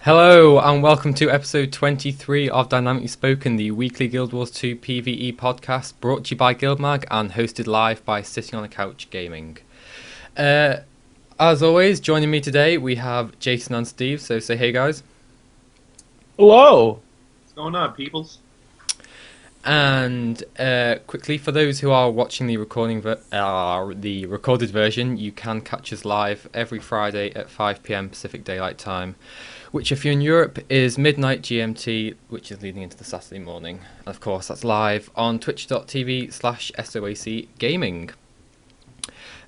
Hello and welcome to episode 23 of Dynamically Spoken, the weekly Guild Wars 2 PvE podcast brought to you by Guildmag and hosted live by Sitting on a Couch Gaming. As always, joining me today we have Jason and Steve, so say hey guys. Hello! What's going on, peoples? And quickly, for those who are watching the recorded version, you can catch us live every Friday at 5 PM Pacific Daylight Time, which if you're in Europe is midnight GMT, which is leading into the Saturday morning. And of course, that's live on twitch.tv/SOAC Gaming.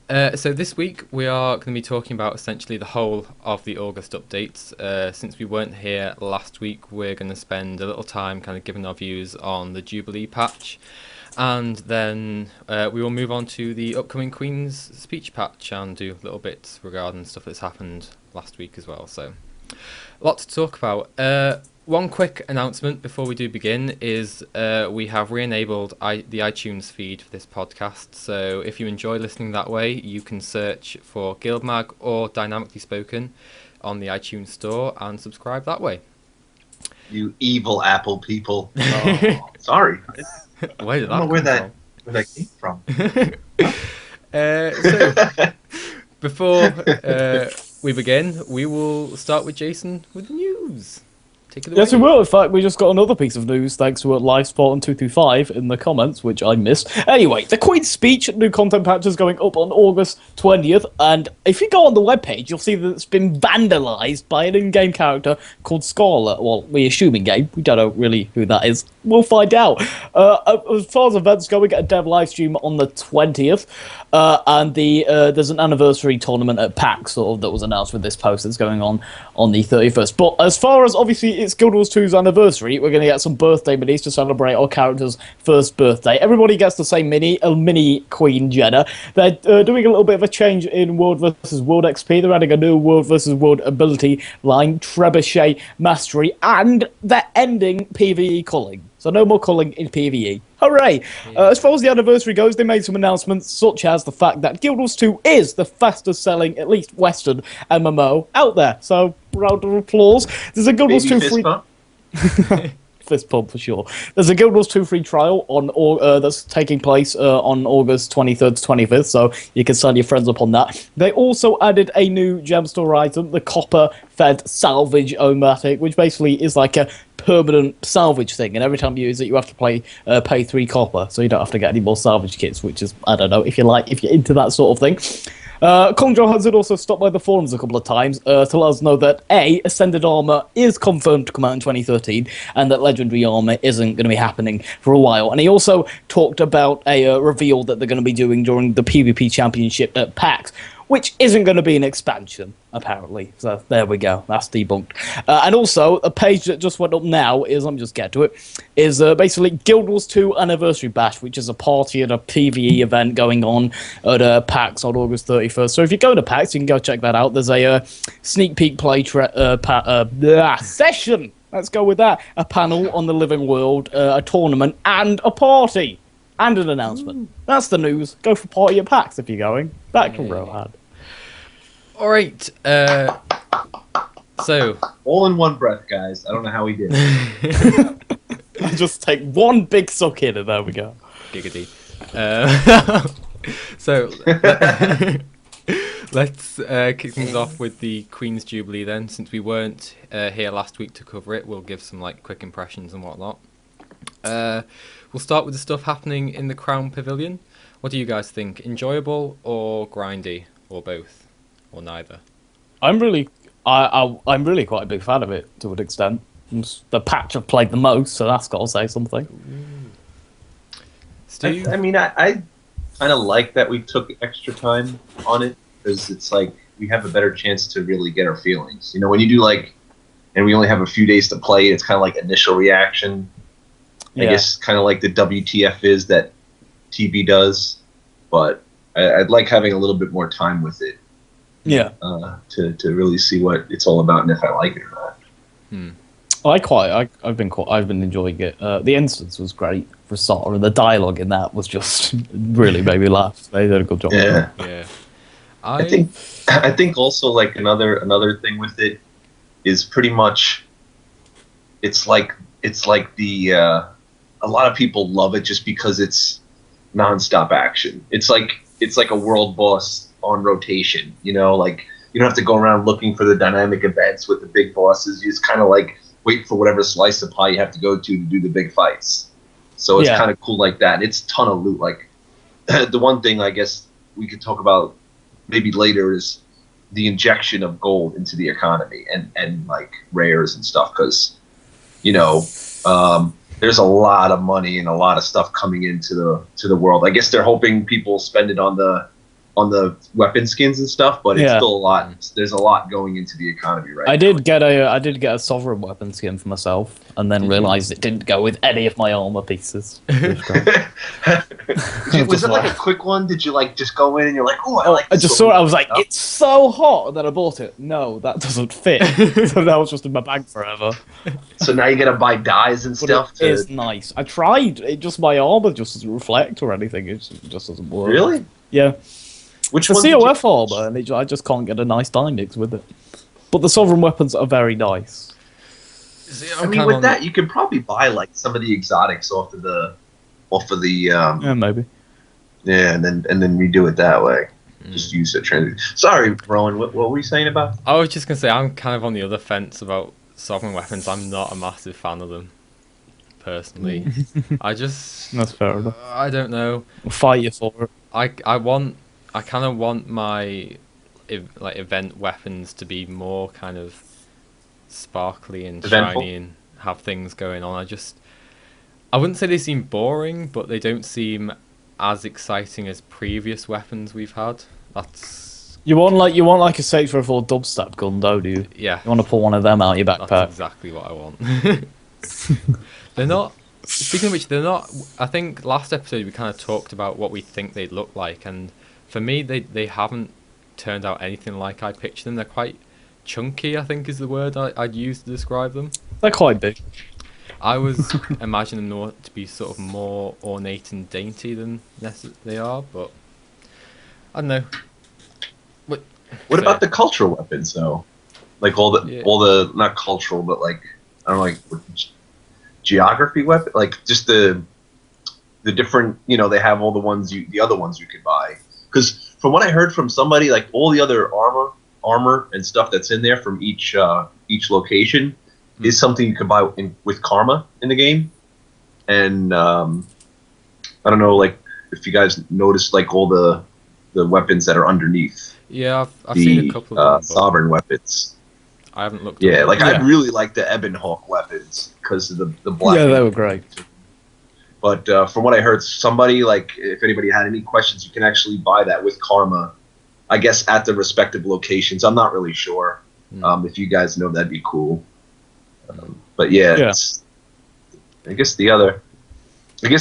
So this week we are going to be talking about essentially the whole of the August updates. Since we weren't here last week, we're going to spend a little time kind of giving our views on the Jubilee patch, and then we will move on to the upcoming Queen's Speech patch and do little bits regarding stuff that's happened last week as well. So, lots to talk about. One quick announcement before we do begin is we have re-enabled the iTunes feed for this podcast, so if you enjoy listening that way, you can search for Guildmag or Dynamically Spoken on the iTunes store and subscribe that way. You evil Apple people. Oh, sorry. Where did I don't know that where that came from. So, before we begin, we will start with Jason with the news. Yes, we will. In fact, we just got another piece of news thanks to LiveSport and 225 in the comments, which I missed. Anyway, the Queen's Speech new content patch is going up on August 20th, and if you go on the webpage, you'll see that it's been vandalised by an in-game character called Scarlet. Well, we assume in-game. We don't know really who that is. We'll find out. As far as events go, we get a dev live stream on the 20th, and there's an anniversary tournament at PAX that was announced with this post that's going on the 31st. But as far as, obviously, it's Guild Wars 2's anniversary, we're going to get some birthday minis to celebrate our character's first birthday. Everybody gets the same mini, a mini Queen Jenna. They're doing a little bit of a change in World vs. World XP. They're adding a new World vs. World ability line, Trebuchet Mastery, and they're ending PvE culling. So no more culling in PvE. Hooray! Yeah. As far as the anniversary goes, they made some announcements, such as the fact that Guild Wars 2 is the fastest selling, at least Western, MMO out there. So, round of applause. There's a Guild Wars 2 free... Fist pump for sure. There's a Guild Wars 2 free trial on that's taking place on August 23rd to 25th, so you can sign your friends up on that. They also added a new gem store item, the copper-fed salvage o-matic, which basically is like a permanent salvage thing, and every time you use it, you have to pay 3 copper, so you don't have to get any more salvage kits, which is, I don't know, if you're into that sort of thing. Conjure Hazard also stopped by the forums a couple of times to let us know that Ascended Armor is confirmed to come out in 2013 and that Legendary Armor isn't going to be happening for a while. And he also talked about a reveal that they're going to be doing during the PvP Championship at PAX, which isn't going to be an expansion, apparently. So there we go. That's debunked. And also, a page that just went up now is, let me just get to it, is basically Guild Wars 2 Anniversary Bash, which is a party at a PvE event going on at PAX on August 31st. So if you go to PAX, you can go check that out. There's a sneak peek session. Let's go with that. A panel on the Living World, a tournament, and a party. And an announcement. Ooh. That's the news. Go for party at PAX if you're going. Back to Rohan. Alright, so... All in one breath, guys. I don't know how we did it. Just take one big suck in and there we go. Giggity. So, let's kick things off with the Queen's Jubilee then. Since we weren't here last week to cover it, we'll give some quick impressions and whatnot. We'll start with the stuff happening in the Crown Pavilion. What do you guys think? Enjoyable or grindy? Or both? Or neither? I'm really quite a big fan of it, to an extent. It's the patch I've played the most, so that's got to say something. Steve? I kind of like that we took extra time on it, because it's like we have a better chance to really get our feelings. You know, when you do and we only have a few days to play, it's kind of like initial reaction. I guess kind of like the WTF is that TV does, but I'd like having a little bit more time with it. Yeah. To really see what it's all about and if I like it or I've not. been enjoying it. The instance was great for Sota, and the dialogue in that was just really made me laugh. They did a good job. Yeah. I think also another thing with it is pretty much. It's like the a lot of people love it just because it's nonstop action. It's like a world boss on rotation. Like you don't have to go around looking for the dynamic events with the big bosses. You just kind of like wait for whatever slice of pie you have to go to do the big fights. So it's kind of cool like that. It's a ton of loot. Like the one thing I guess we could talk about maybe later is the injection of gold into the economy and like rares and stuff because there's a lot of money and a lot of stuff coming into the world. I guess they're hoping people spend it on the weapon skins and stuff, but it's still a lot. There's a lot going into the economy right now. I did get a sovereign weapon skin for myself, and then realized it didn't go with any of my armor pieces. Was it like a quick one? Did you like just go in and you're like, oh, I like this? I just saw it. I was like, it's so hot, and then I bought it. No, that doesn't fit. So that was just in my bag forever. So now you gotta buy dyes and stuff. It is nice. I tried. My armor just doesn't reflect or anything. It just doesn't work. Really? Yeah. Which the one COF armor, and I just can't get a nice dye mix with it. But the sovereign weapons are very nice. See, I mean, with that, you could probably buy like some of the exotics off of the. Yeah, maybe. Yeah, and then redo it that way. Just use it. Sorry, Rowan. What were you saying about? I was just gonna say I'm kind of on the other fence about sovereign weapons. I'm not a massive fan of them, personally. That's fair enough. I don't know. We'll fight you for it. I kind of want my event weapons to be more kind of sparkly and eventful. shiny and have things going on. I wouldn't say they seem boring, but they don't seem as exciting as previous weapons we've had. You want like a 644 dubstep gun, don't you? Yeah. You want to pull one of them out of your backpack. That's exactly what I want. They're not. Speaking of which, they're not. I think last episode we kind of talked about what we think they'd look like, and for me, they haven't turned out anything like I pictured them. They're quite chunky, I think is the word I'd use to describe them. They're quite big. I was imagining them to be sort of more ornate and dainty than they are, but I don't know. What about the cultural weapons though? Like all the not cultural, but like I don't know, like geography weapon, like just the different. They have all the other ones you could buy. Because from what I heard from somebody, like all the other armor and stuff that's in there from each location is something you can buy with karma in the game. And I don't know, like if you guys noticed, like all the weapons that are underneath. Yeah, I've seen a couple of them, sovereign weapons. I haven't looked. Yeah, like I really like the Ebon Hawk weapons because of the black. Yeah, they were great. But from what I heard, somebody, like, if anybody had any questions, you can actually buy that with karma, I guess, at the respective locations. I'm not really sure. If you guys know, that'd be cool. But yeah. I guess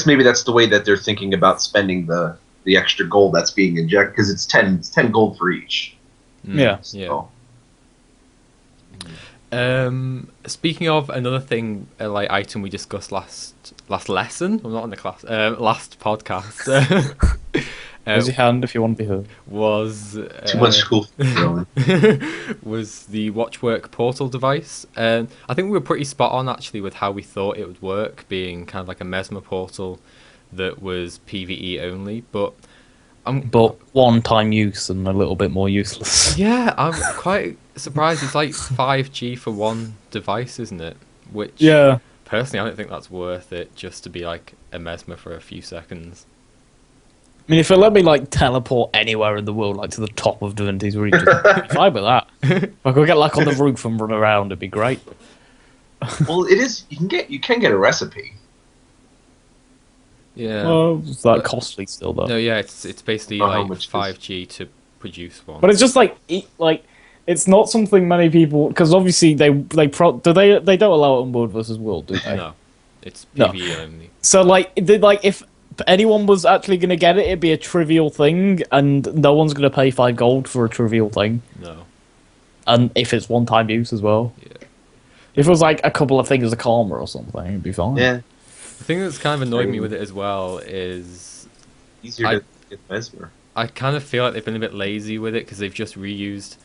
maybe that's the way that they're thinking about spending the extra gold that's being injected, because it's 10 gold for each. Yeah. So. Speaking of another thing, like item we discussed last lesson. I'm not in the class. Last podcast. Raise your hand if you want to be heard. Was too much school. Was the Watchwork portal device? I think we were pretty spot on actually with how we thought it would work, being kind of like a mesmer portal that was PvE only, but one-time use and a little bit more useless. Yeah, I'm quite surprised. It's like 5G for one device, isn't it? Which, personally, I don't think that's worth it just to be like a mesmer for a few seconds. I mean, if it let me like teleport anywhere in the world, like to the top of Divinity's Reach, I'd be fine with that. If I could get like on the roof and run around, it'd be great. Well, it is. You can get a recipe. Yeah. Well, it's like costly still though. No, yeah, it's basically like 5G to produce one. But it's just like it's not something many people, because obviously they don't allow it on World versus World, do they? No, it's PvE only. So like if anyone was actually going to get it, it'd be a trivial thing, and no one's going to pay 5 gold for a trivial thing. No. And if it's one-time use as well. Yeah. If it was like a couple of things of karma or something, it'd be fine. Yeah. The thing that's kind of annoyed me with it as well is easier to get mesmer. I kind of feel like they've been a bit lazy with it because they've just reused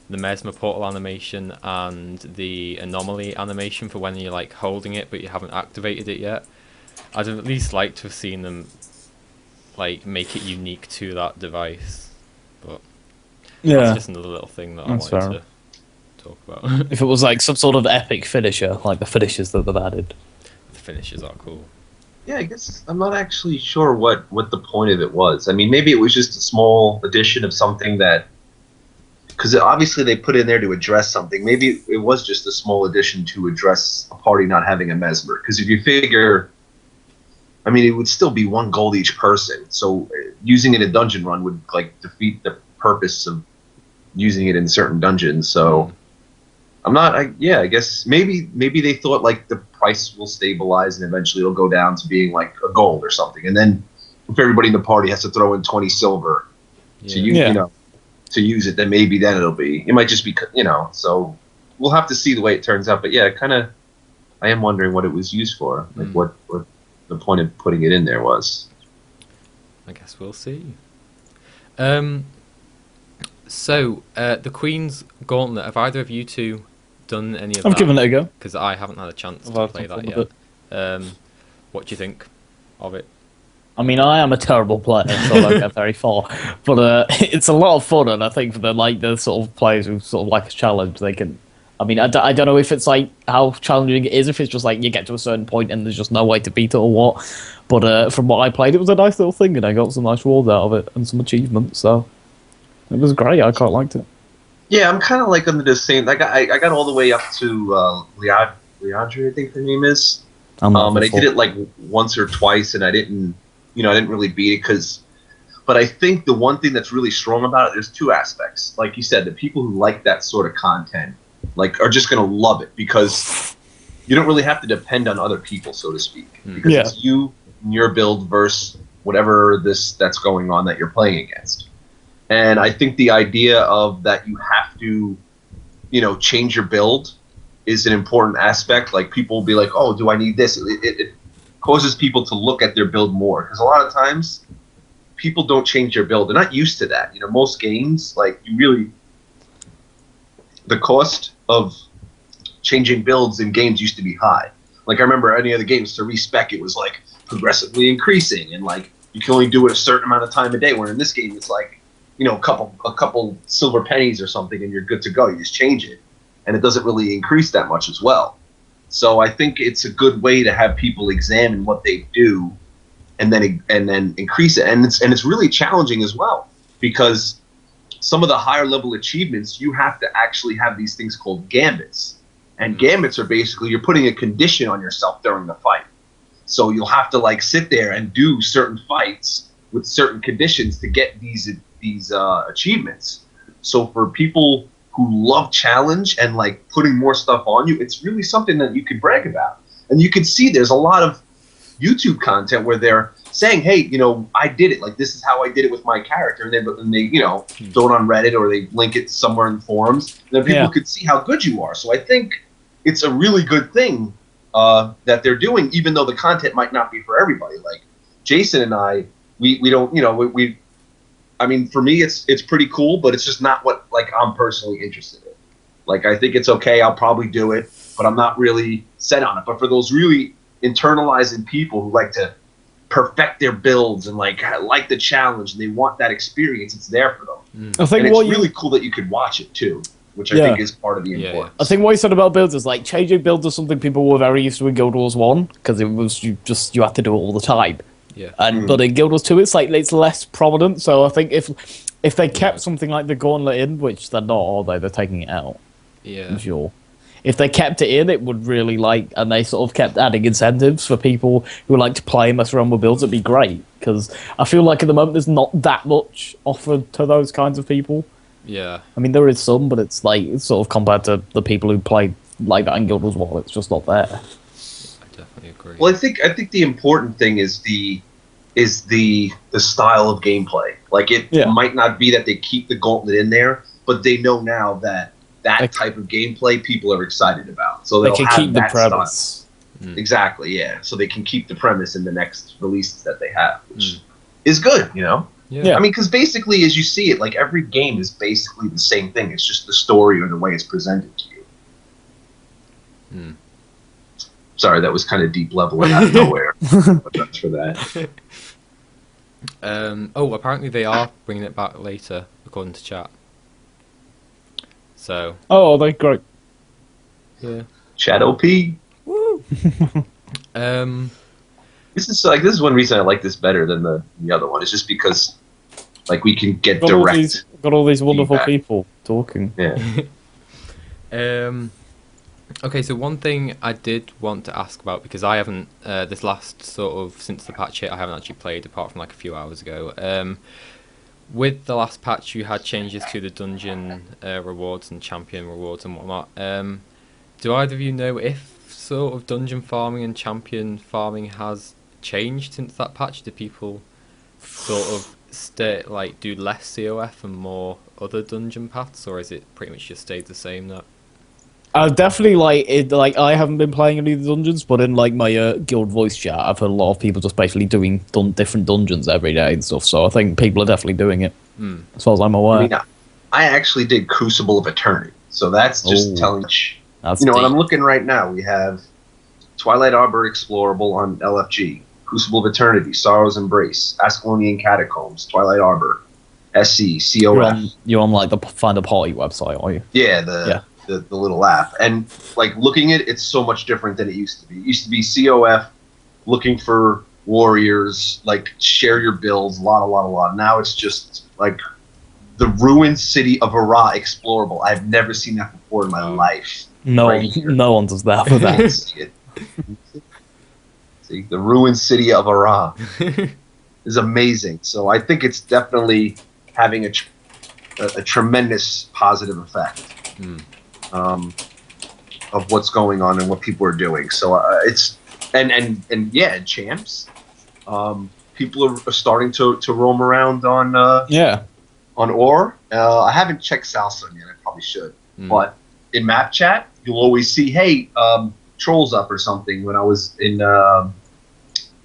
the Mesmer portal animation and the anomaly animation for when you're like holding it but you haven't activated it yet. I'd at least like to have seen them like make it unique to that device, but that's just another little thing that I wanted to talk about. If it was like some sort of epic finisher, like the finishers that they've added. The finishes are cool. Yeah, I guess I'm not actually sure what the point of it was. I mean, maybe it was just a small addition of something that, because obviously they put in there to address something. Maybe it was just a small addition to address a party not having a mesmer. Because if you figure, I mean, it would still be 1 gold each person. So using it in dungeon run would like defeat the purpose of using it in certain dungeons. So I'm not. I guess maybe they thought like the price will stabilize and eventually it'll go down to being like a gold or something. And then if everybody in the party has to throw in 20 silver to use, to use it, then maybe then it'll be. It might just be, So we'll have to see the way it turns out. But yeah, I am wondering what it was used for. Like what the point of putting it in there was. I guess we'll see. So the Queen's Gauntlet. Have either of you two done any of that? I've given it a go because I haven't had a chance to play that yet. What do you think of it? I mean, I am a terrible player, so I don't get very far. But it's a lot of fun, and I think for the sort of players who sort of like a challenge, they can. I mean, I don't know if it's like how challenging it is, if it's just like you get to a certain point and there's just no way to beat it or what. But from what I played, it was a nice little thing, and I got some nice rewards out of it and some achievements. So it was great. I quite liked it. Yeah, I'm kind of like under the same. I got all the way up to Leandre, I think her name is. And I did it like once or twice, and I didn't really beat it but I think the one thing that's really strong about it, there's 2 aspects. Like you said, the people who like that sort of content, like, are just going to love it because you don't really have to depend on other people, so to speak, because it's you and your build versus whatever that's going on that you're playing against. And I think the idea of that you have to, change your build is an important aspect. Like, people will be like, oh, do I need this? It causes people to look at their build more, because a lot of times people don't change their build. They're not used to that. Most games, like, the cost of changing builds in games used to be high. Like, I remember any other games to respec, it was like progressively increasing, and like you can only do it a certain amount of time a day. Where in this game, it's like, a couple silver pennies or something, and you're good to go. You just change it, and it doesn't really increase that much as well. So I think it's a good way to have people examine what they do, and then increase it. And it's really challenging as well, because some of the higher level achievements, you have to actually have these things called gambits. And gambits are basically, you're putting a condition on yourself during the fight. So you'll have to like sit there and do certain fights with certain conditions to get these achievements. So for people who love challenge and like putting more stuff on you, it's really something that you can brag about. And you can see there's a lot of YouTube content where they're saying, hey, I did it. Like, this is how I did it with my character. And then they throw it on Reddit, or they link it somewhere in forums. And then people could see how good you are. So I think it's a really good thing that they're doing, even though the content might not be for everybody. Like, Jason and I, we don't, I mean, for me, it's pretty cool, but it's just not what, like, I'm personally interested in. Like, I think it's okay. I'll probably do it, but I'm not really set on it. But for those really internalizing people who like to perfect their builds and like the challenge, and they want that experience, it's there for them. I think and it's really cool that you could watch it too, which I think is part of the importance. I think what you said about builds is like changing builds is something people were very used to in Guild Wars 1, because it was you had to do it all the time. Yeah. And but in Guild Wars 2, it's like it's less prominent. So I think if they kept something like the Gauntlet in, which they're not, are they? They're taking it out. Yeah. I'm sure. If they kept it in, it would really and they sort of kept adding incentives for people who like to play and mess around with builds. It'd be great, because I feel like at the moment there's not that much offered to those kinds of people. Yeah. I mean, there is some, but it's like it's sort of compared to the people who played like that in Guild Wars 1, it's just not there. I definitely agree. Well, I think the important thing is the style of gameplay. Like, it might not be that they keep the Gauntlet in there, but they know now that type of gameplay people are excited about. So they can keep the premise. Exactly, yeah. So they can keep the premise in the next releases that they have, which is good, Yeah. I mean, because basically, as you see it, like every game is basically the same thing. It's just the story or the way it's presented to you. Hmm. Sorry, that was kind of deep level and out of nowhere. But that's for that. Apparently they are bringing it back later, according to chat. So Oh, they're great. yeah. Shadow P. Woo. This is one reason I like this better than the other one. It's just because like we can get direct. Got all these wonderful feedback. people talking. Yeah. Okay, so one thing I did want to ask about, because I haven't this last sort of since the patch hit, I haven't actually played apart from like a few hours ago. With the last patch, you had changes to the dungeon rewards and champion rewards and whatnot. Do either of you know if sort of dungeon farming and champion farming has changed since that patch? Do people sort of do less COF and more other dungeon paths, or is it pretty much just stayed the same now? Definitely like it. Like I haven't been playing any of the dungeons, but in like my guild voice chat, I've heard a lot of people just basically doing different dungeons every day and stuff. So I think people are definitely doing it, as far as I'm aware. I mean, I actually did Crucible of Eternity, so that's just telling. That's And deep. I'm looking right now. We have Twilight Arbor Explorable on LFG, Crucible of Eternity, Sorrow's Embrace, Ascalonian Catacombs, Twilight Arbor, SC, COF. You're on like the Find a Party website, are you? Yeah, the little app. And like looking at it, it's so much different than it used to be. It used to be COF, looking for warriors, like share your builds, a lot. Now it's just like the ruined city of Ara explorable. I've never seen that before in my life. No, Right here. no one does that for that. See it. See, the ruined city of Ara is amazing. So I think it's definitely having a tremendous positive effect. Of what's going on and what people are doing. So it's and yeah, champs. People are starting to roam around on on Ore. I haven't checked Salsa yet. I probably should. But in map chat, you'll always see, hey, trolls up or something. When I was in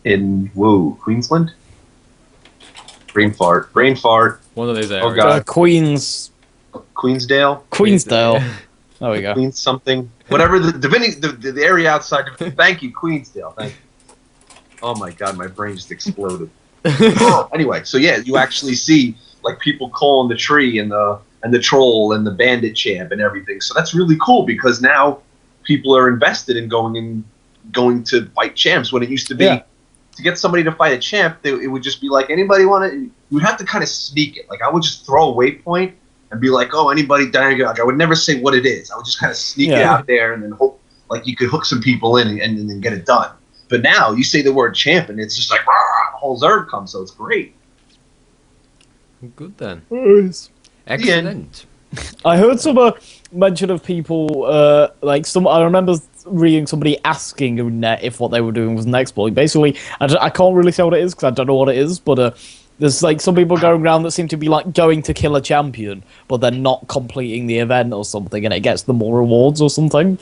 Queensland. Brain fart. One of those areas. Oh god, Queensdale. There we go. Queens something. Whatever the area outside. Thank you, Queensdale. Thank you. Oh my god, my brain just exploded. Anyway, so yeah, you actually see like people calling the tree and the troll and the bandit champ and everything. So that's really cool because now people are invested in going to fight champs. When it used to be to get somebody to fight a champ, it would just be like anybody want it. You would have to kind of sneak it. Like I would just throw a waypoint and be like, oh, anybody Dynamically. Like I would never say what it is. I would just kind of sneak it out there and then hope like you could hook some people in and then get it done. But now you say the word champ and it's just like the whole Zerg comes, so it's great. Good then. Nice. Excellent. I heard some mention of people like some. I remember reading somebody asking in net if what they were doing was an exploit. Basically, I can't really say what it is because I don't know what it is, but there's like some people going around that seem to be like going to kill a champion, but they're not completing the event or something, and it gets them more rewards or something.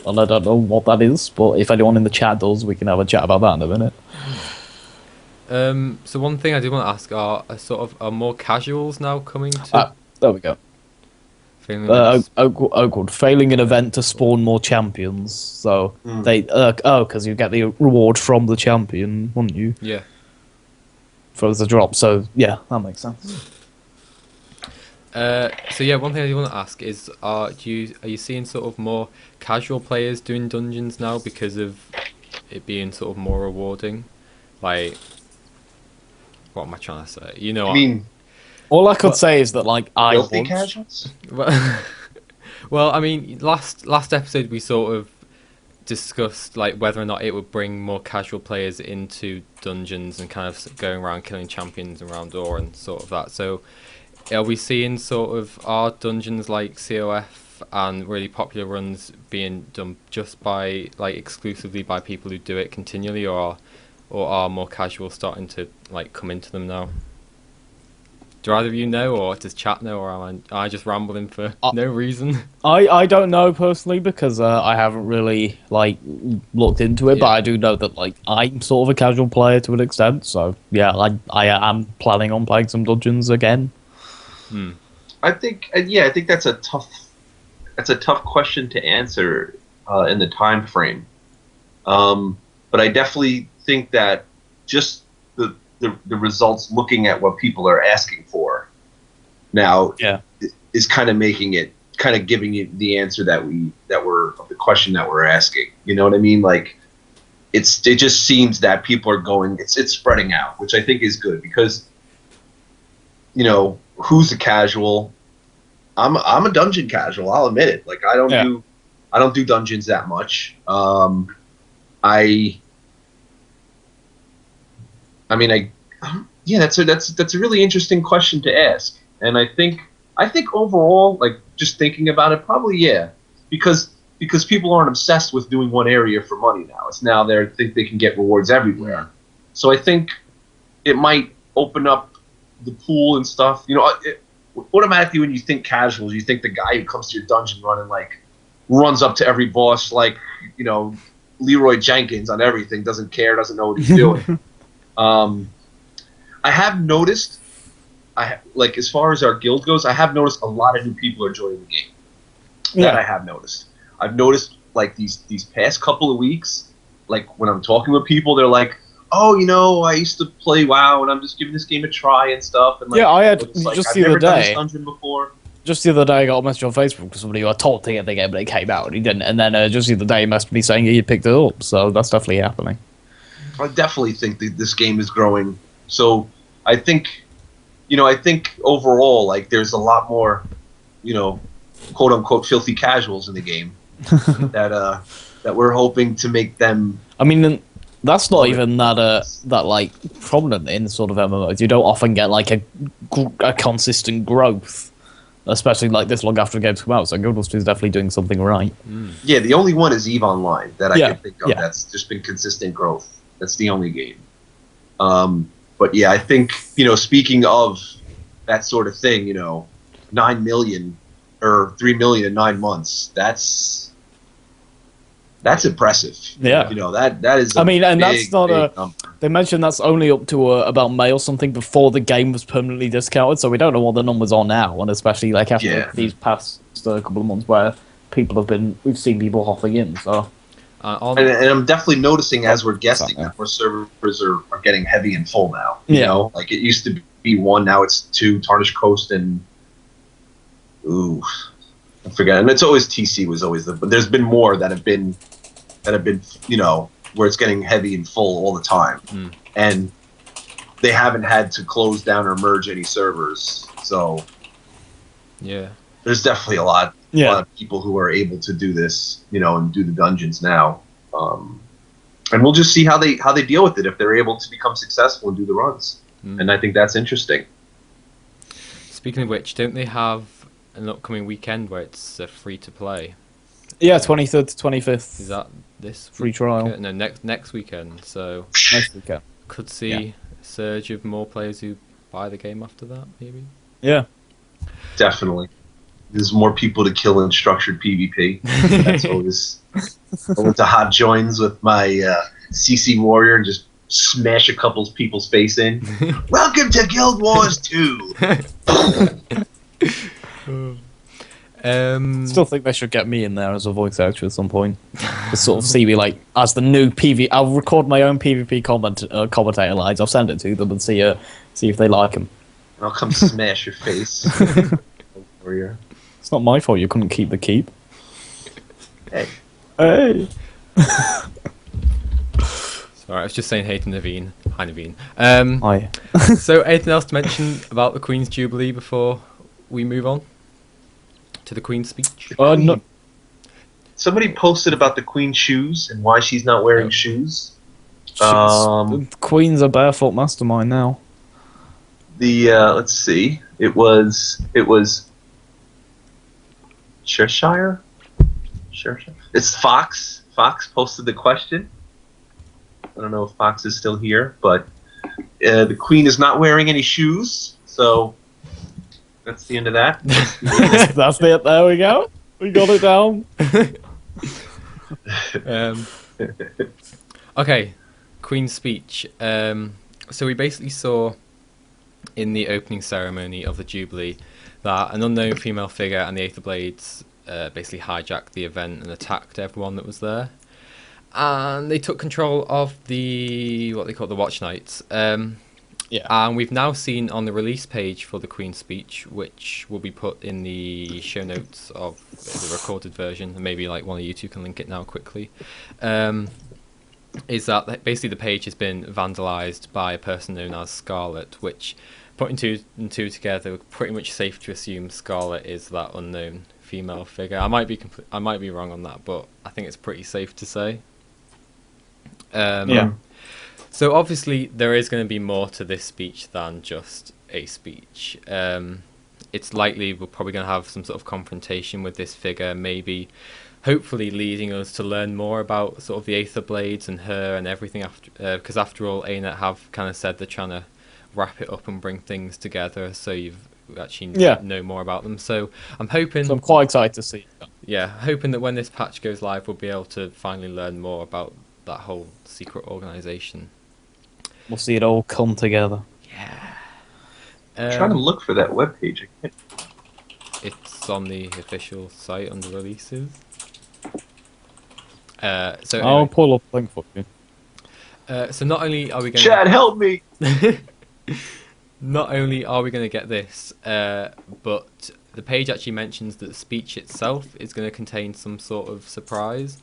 And I don't know what that is, but if anyone in the chat does, we can have a chat about that in a minute. So one thing I do want to ask are more casuals now coming to? There we go. Oakwood, failing an event to spawn more champions. So they because you get the reward from the champion, wouldn't you? Yeah. For the drop. So yeah, that makes sense. So yeah, one thing I do want to ask is, are you seeing sort of more casual players doing dungeons now because of it being sort of more rewarding? Like, what am I trying to say? You know, I mean, all I could say is that like I filthy casuals. Well, I mean, last episode we sort of discussed like whether or not it would bring more casual players into dungeons and kind of going around killing champions around Ore and sort of that. So, are we seeing sort of our dungeons like COF and really popular runs being done just by like exclusively by people who do it continually, or are more casual starting to like come into them now? Do either of you know, or does chat know, or am I just rambling for no reason? I don't know personally because I haven't really like looked into it, but I do know that like I'm sort of a casual player to an extent. So yeah, I am planning on playing some dungeons again. I think that's a tough question to answer in the time frame. But I definitely think that just the results, looking at what people are asking for now, is kind of making it, kind of giving you the answer that we're the question that we're asking. You know what I mean? Like it just seems that people are going, it's spreading out, which I think is good because, you know, who's a casual? I'm a dungeon casual. I'll admit it. Like I don't do dungeons that much. That's a really interesting question to ask, and I think overall, like just thinking about it, probably because people aren't obsessed with doing one area for money now. It's now they think they can get rewards everywhere, so I think it might open up the pool and stuff. You know, automatically when you think casuals, you think the guy who comes to your dungeon run and like runs up to every boss like, you know, Leroy Jenkins on everything, doesn't care, doesn't know what he's doing. I have noticed, like as far as our guild goes, I have noticed a lot of new people are joining the game. That I have noticed. I've noticed like these past couple of weeks, like when I'm talking with people, they're like, "Oh, you know, I used to play WoW, and I'm just giving this game a try and stuff." And like, I had like, just I've the never other done day. this dungeon before. Just the other day, I got a message on Facebook because somebody who I told to get the game, but it came out and he didn't. And then just the other day, he messaged me saying he picked it up. So that's definitely happening. I definitely think that this game is growing. So I think, overall, like there's a lot more, you know, quote unquote filthy casuals in the game that we're hoping to make them. I mean, that's not even that like prominent in sort of MMOs. You don't often get like a consistent growth, especially like this long after the game's come out. So Guild Wars 2 is definitely doing something right. Yeah, the only one is EVE Online that I can think of. Yeah. That's just been consistent growth. That's the only game. But yeah, I think, you know, speaking of that sort of thing, you know, 9 million or 3 million in 9 months. That's impressive. Yeah. You know, that is. I mean, and that's not big number. They mentioned that's only up to about May or something before the game was permanently discounted, so we don't know what the numbers are now, and especially like after these past couple of months where we've seen people hopping in. So, and I'm definitely noticing as we're guessing that more servers are getting heavy and full now. You know, like it used to be 1, now it's 2. Tarnished Coast and I forget. And it's always TC was always but there's been more that have been you know, where it's getting heavy and full all the time, and they haven't had to close down or merge any servers. So there's definitely a lot of people who are able to do this, you know, and do the dungeons now. And we'll just see how they deal with it if they're able to become successful and do the runs. And I think that's interesting. Speaking of which, don't they have an upcoming weekend where it's free to play? Yeah, 23rd to 25th. Is that this free trial? No, next weekend. So next weekend could see a surge of more players who buy the game after that, maybe. Yeah, definitely. There's more people to kill in structured PvP. That's always. I went to hot joins with my CC Warrior and just smash a couple people's face in. Welcome to Guild Wars 2. Still think they should get me in there as a voice actor at some point. To sort of see me like as the new PvP. I'll record my own PvP commentator lines. I'll send it to them and see if they like them. I'll come smash your face. Warrior. It's not my fault you couldn't keep the keep. Hey. Sorry, I was just saying hey to Naveen. Hi, Naveen. Hi. So, anything else to mention about the Queen's Jubilee before we move on to the Queen's speech? No. Somebody posted about the Queen's shoes and why she's not wearing shoes. The Queen's a barefoot mastermind now. Let's see. It was Cheshire? It's Fox. Fox posted the question. I don't know if Fox is still here, but the Queen is not wearing any shoes, so That's the end of that. That's it. There we go. We got it down. Okay, Queen's speech. So we basically saw in the opening ceremony of the Jubilee that an unknown female figure and the Aether Blades basically hijacked the event and attacked everyone that was there. And they took control of what they call the Watch Knights. Yeah. And we've now seen on the release page for the Queen's speech, which will be put in the show notes of the recorded version, and maybe like one of you two can link it now quickly, is that basically the page has been vandalised by a person known as Scarlet, which, putting two and two together, pretty much safe to assume Scarlet is that unknown female figure. I might be wrong on that, but I think it's pretty safe to say. Yeah. So obviously there is going to be more to this speech than just a speech. It's likely we're probably going to have some sort of confrontation with this figure, maybe hopefully leading us to learn more about sort of the Aether Blades and her and everything after, because after all, ANET have kind of said they're trying to wrap it up and bring things together, so you've actually know more about them. So I'm hoping... So I'm quite excited to see that. Yeah, hoping that when this patch goes live, we'll be able to finally learn more about that whole secret organisation. We'll see it all come together. Yeah. I'm trying to look for that webpage. It's on the official site under releases. So I'll anyway, pull up a link for you. so not only are we going Chad, help me! not only are we going to get this, but the page actually mentions that the speech itself is going to contain some sort of surprise.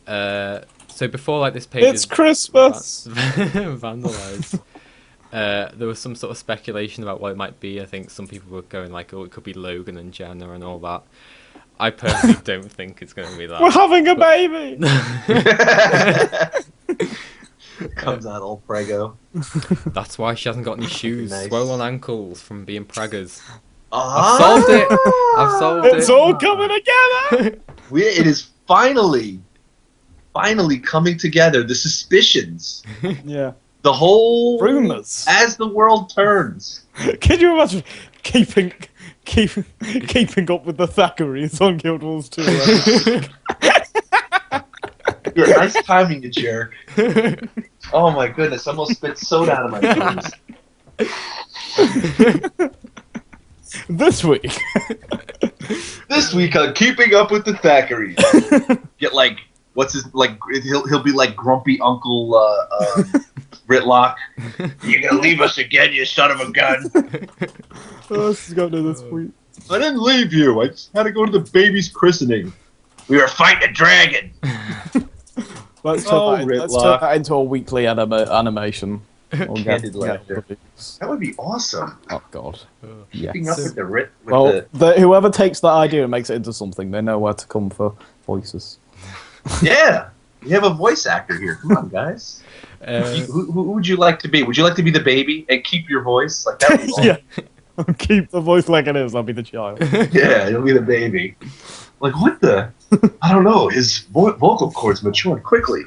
So before like this page It's Christmas! vandalized, there was some sort of speculation about what it might be. I think some people were going like, oh, it could be Logan and Jenna and all that. I personally don't think it's going to be that. We're having a baby! Comes out all prego. That's why she hasn't got any shoes. Nice. Swollen ankles from being preggers. Ah! I've solved it! I've solved It's it! all coming together! It is finally coming together. The suspicions. Yeah. The whole... Rumours. As the world turns. Can you imagine keeping up with the Thackeray's on Guild Wars 2? Yeah, nice timing, you jerk. Oh my goodness, I almost spit soda out of my nose. This week. This week on Keeping Up with the Thackeray's. Get like, what's his, like, he'll be like grumpy Uncle Ritlock. You gonna leave us again, you son of a gun? Oh, this is going to this week. I didn't leave you. I just had to go to the baby's christening. We were fighting a dragon. Let's Oh, turn Ritlock. that into a weekly animation. We'll Candid laughter. That would be awesome. Oh God. Keeping Yes. up with the Rit. With Well, whoever takes that idea and makes it into something, they know where to come for voices. Yeah, you have a voice actor here. Come on, guys. Who would you like to be? Would you like to be the baby and keep your voice? Like that would be awesome. Yeah. Keep the voice like it is. I'll be the child. Yeah, you'll be the baby. Like, what the? I don't know. His vocal cords matured quickly.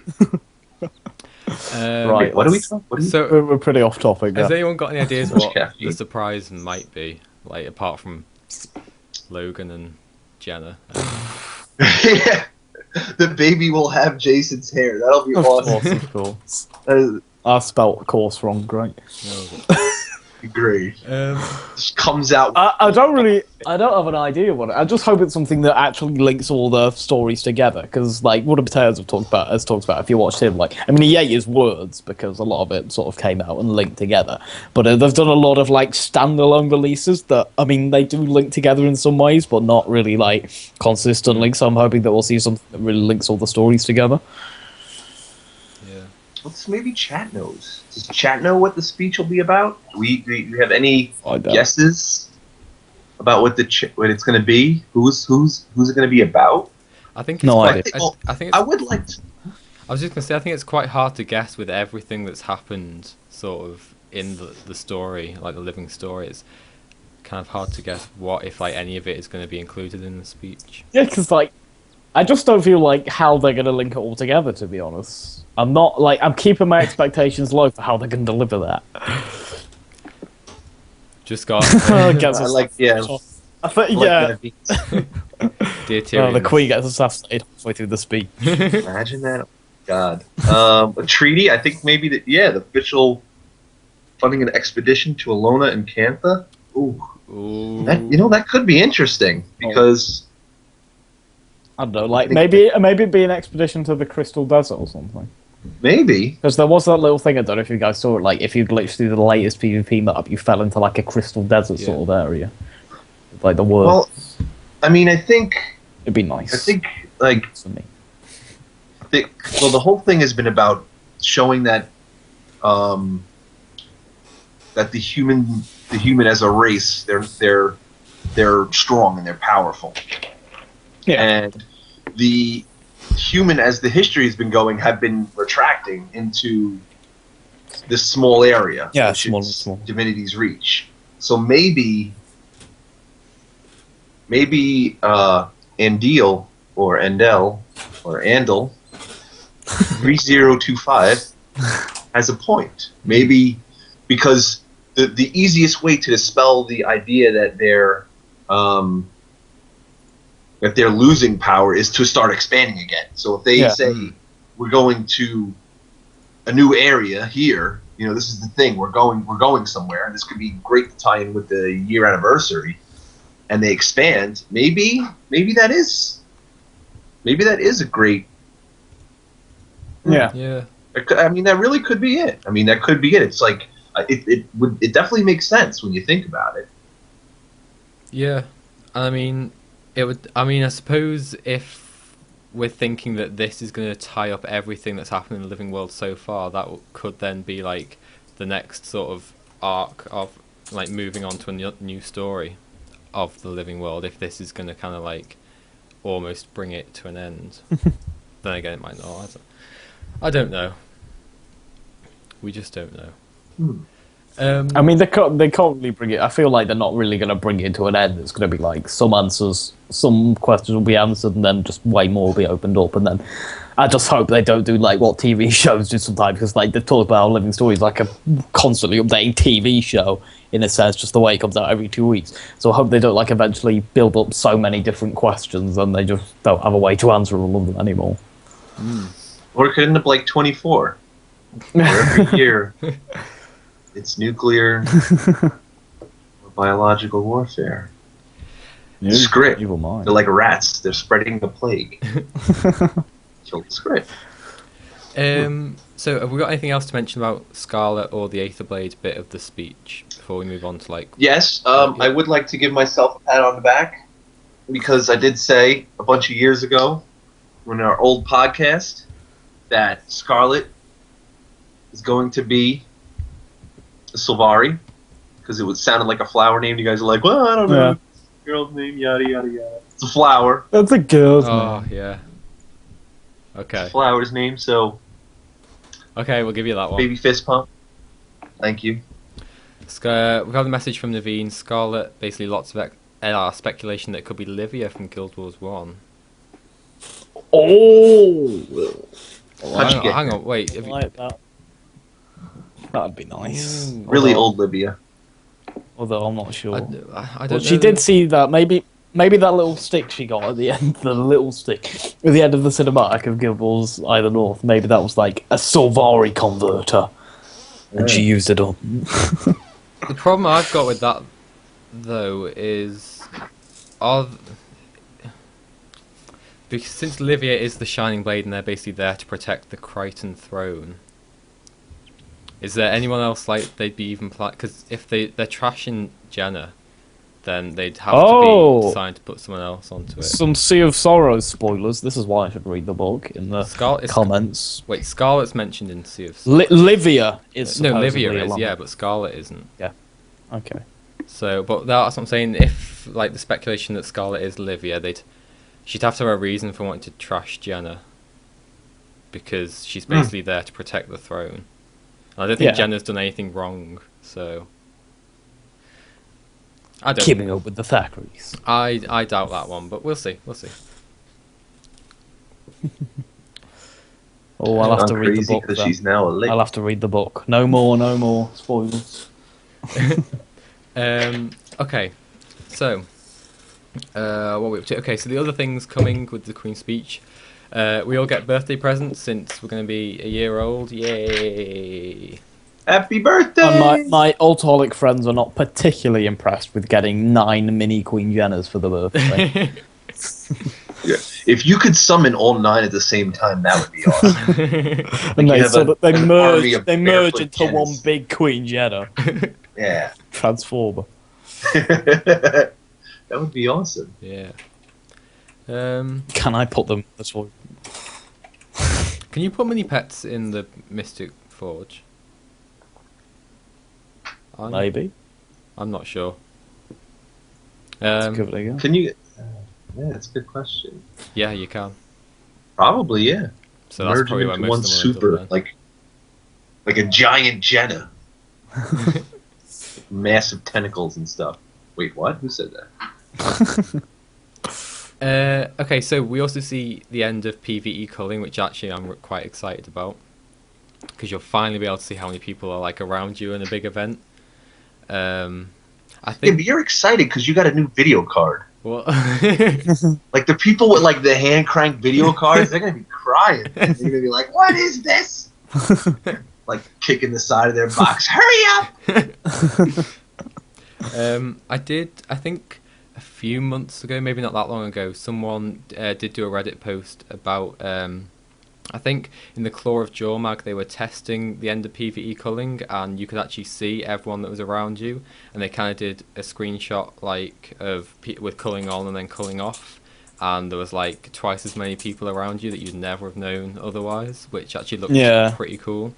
Right. Wait, what are we talking? So, We're pretty off topic. has Yeah. anyone got any ideas So much what caffeine. the surprise might be? Like, apart from Logan and Jenna. Yeah. The baby will have Jason's hair. That'll be Of awesome. course, of course. I spelt course wrong. Great. Great. Just comes out. I don't have an idea what I just hope it's something that actually links all the stories together, because like Wood and Potatoes has talked about, if you watched him, like, I mean, he ate his words because a lot of it sort of came out and linked together, but they've done a lot of like standalone releases that, I mean, they do link together in some ways, but not really like consistently, so I'm hoping that we'll see something that really links all the stories together. Yeah. Let's maybe chat knows. Does chat know what the speech will be about? Do we have any I don't. guesses about what what it's going to be? Who's it going to be about? I think it's No quite, idea. I think it's, I would like to. I was just going to say, I think it's quite hard to guess with everything that's happened sort of in the story, like the living story. It's kind of hard to guess what, if like any of it is going to be included in the speech. Yeah, because like, I just don't feel like how they're going to link it all together, to be honest. I'm keeping my expectations low for how they're going to deliver that. Just got Gets I like, yeah, I think, I like yeah. that beat. dear Oh, the Tyrion. Queen gets assassinated halfway through the speech. Imagine that. God. A treaty. I think maybe that. Yeah, the official funding an expedition to Alona and Cantha. Ooh, that Ooh. that could be interesting because I don't know, I like think maybe it'd be an expedition to the Crystal Desert or something. maybe. Because there was that little thing, I don't know if you guys saw it, like if you glitched through the latest PvP map, you fell into like a Crystal Desert Yeah. sort of area. Like the world. Well, I mean, I think It'd be nice. like For me. well, the whole thing has been about showing that that the human as a race, they're strong and they're powerful. Yeah. And the human, as the history has been going, have been retracting into this small area, Yeah, which small, is small. divinity's reach. So maybe Andil or Andel or Andel 3025 has a point. Maybe because the easiest way to dispel the idea that they're losing power is to start expanding again. So if they say we're going to a new area here, this is the thing, we're going somewhere, and this could be great to tie in with the year anniversary, and they expand. Maybe that is a great. Yeah. Yeah. I mean, that really could be it. I mean, that could be it. It's like it definitely makes sense when you think about it. Yeah. I mean, it would. I mean, I suppose if we're thinking that this is going to tie up everything that's happened in the living world so far, that could then be like the next sort of arc of like moving on to a new story of the living world. If this is going to kind of like almost bring it to an end, then again, it might not. I don't know. We just don't know. I mean, they can't really bring it. I feel like they're not really going to bring it to an end. It's going to be like some answers, some questions will be answered, and then just way more will be opened up. And then I just hope they don't do like what TV shows do sometimes, because like they talk about Living Stories like a constantly updating TV show in a sense, just the way it comes out every 2 weeks. So I hope they don't like eventually build up so many different questions and they just don't have a way to answer all of them anymore. Or it could end up like 24, where every year it's nuclear or biological warfare. The script. Evil mind. They're like rats. They're spreading the plague. Kill the script. So have we got anything else to mention about Scarlet or the Aetherblade bit of the speech before we move on to like... Yes, I would like to give myself a pat on the back, because I did say a bunch of years ago in our old podcast that Scarlet is going to be a Sylvari, because it sounded like a flower name. You guys are like, well, I don't know. Yeah. Girl's name, yada, yada, yada. It's a flower. That's a girl's Oh, name. yeah. Okay. Flower's name, so Okay, we'll give you that one. baby fist pump. Thank you. We've got a message from Naveen. Scarlet, basically lots of speculation that it could be Livia from Guild Wars 1. Oh! How'd you get Hang here? on, wait. Have you... Like that. That'd be nice. Really Although- old Libya. Although I'm not sure. I don't Well, know. she did see that. Maybe that little stick she got at the end, the little stick at the end of the cinematic of Guild Wars Either North. Maybe that was like a Sylvari converter, and she used it up. The problem I've got with that, though, is... Because since Livia is the Shining Blade and they're basically there to protect the Crichton throne, is there anyone else like they'd be even... Because if they're trashing Jenna, then they'd have to be deciding to put someone else onto it. Some Sea of Sorrows spoilers. This is why I should read the book in the comments. Wait, Scarlet's mentioned in Sea of... Livia is No, supposedly Livia is, along. yeah, but Scarlet isn't. Okay. So, but that's what I'm saying. If like the speculation that Scarlet is Livia, she'd have to have a reason for wanting to trash Jenna, because she's basically there to protect the throne. And I don't think Jenna's done anything wrong, so I don't. Keeping up with the Thackeray's. I doubt that one, but we'll see. We'll see. Oh, I'll have to read the crazy book. because Then. she's now a lady. I'll have to read the book. No more spoilers. Okay, so what are we up to? Okay, so the other things coming with the Queen's speech, we all get birthday presents since we're going to be a year old. Yay! Happy birthday! And my alcoholic friends are not particularly impressed with getting 9 mini Queen Jenners for the birthday. Yeah. If you could summon all 9 at the same time, that would be awesome. And they army of merge barefoot into one Jenners. big Queen Jenner. Yeah. Transformer. That would be awesome. Yeah. Can I put them this way? Can you put mini pets in the Mystic Forge? Maybe. I'm not sure. Let's give it a go. Can you? Yeah, that's a good question. Yeah, you can. Probably, yeah. So that's Merge probably them why into most one of them are super, done then. like a giant Jenna. Massive tentacles and stuff. Wait, what? Who said that? Okay, so we also see the end of PvE culling, which actually I'm quite excited about, because you'll finally be able to see how many people are like around you in a big event. I Yeah, think. but you're excited because you got a new video card. What? Like the people with like the hand crank video cards, they're gonna be crying. They're gonna be like, "What is this?" Like kicking the side of their box. Hurry up! I think a few months ago, maybe not that long ago, someone did do a Reddit post about. I think in the Claw of Jormag they were testing the end of PvE culling, and you could actually see everyone that was around you, and they kind of did a screenshot like of with culling on and then culling off, and there was like twice as many people around you that you'd never have known otherwise, which actually looked pretty cool.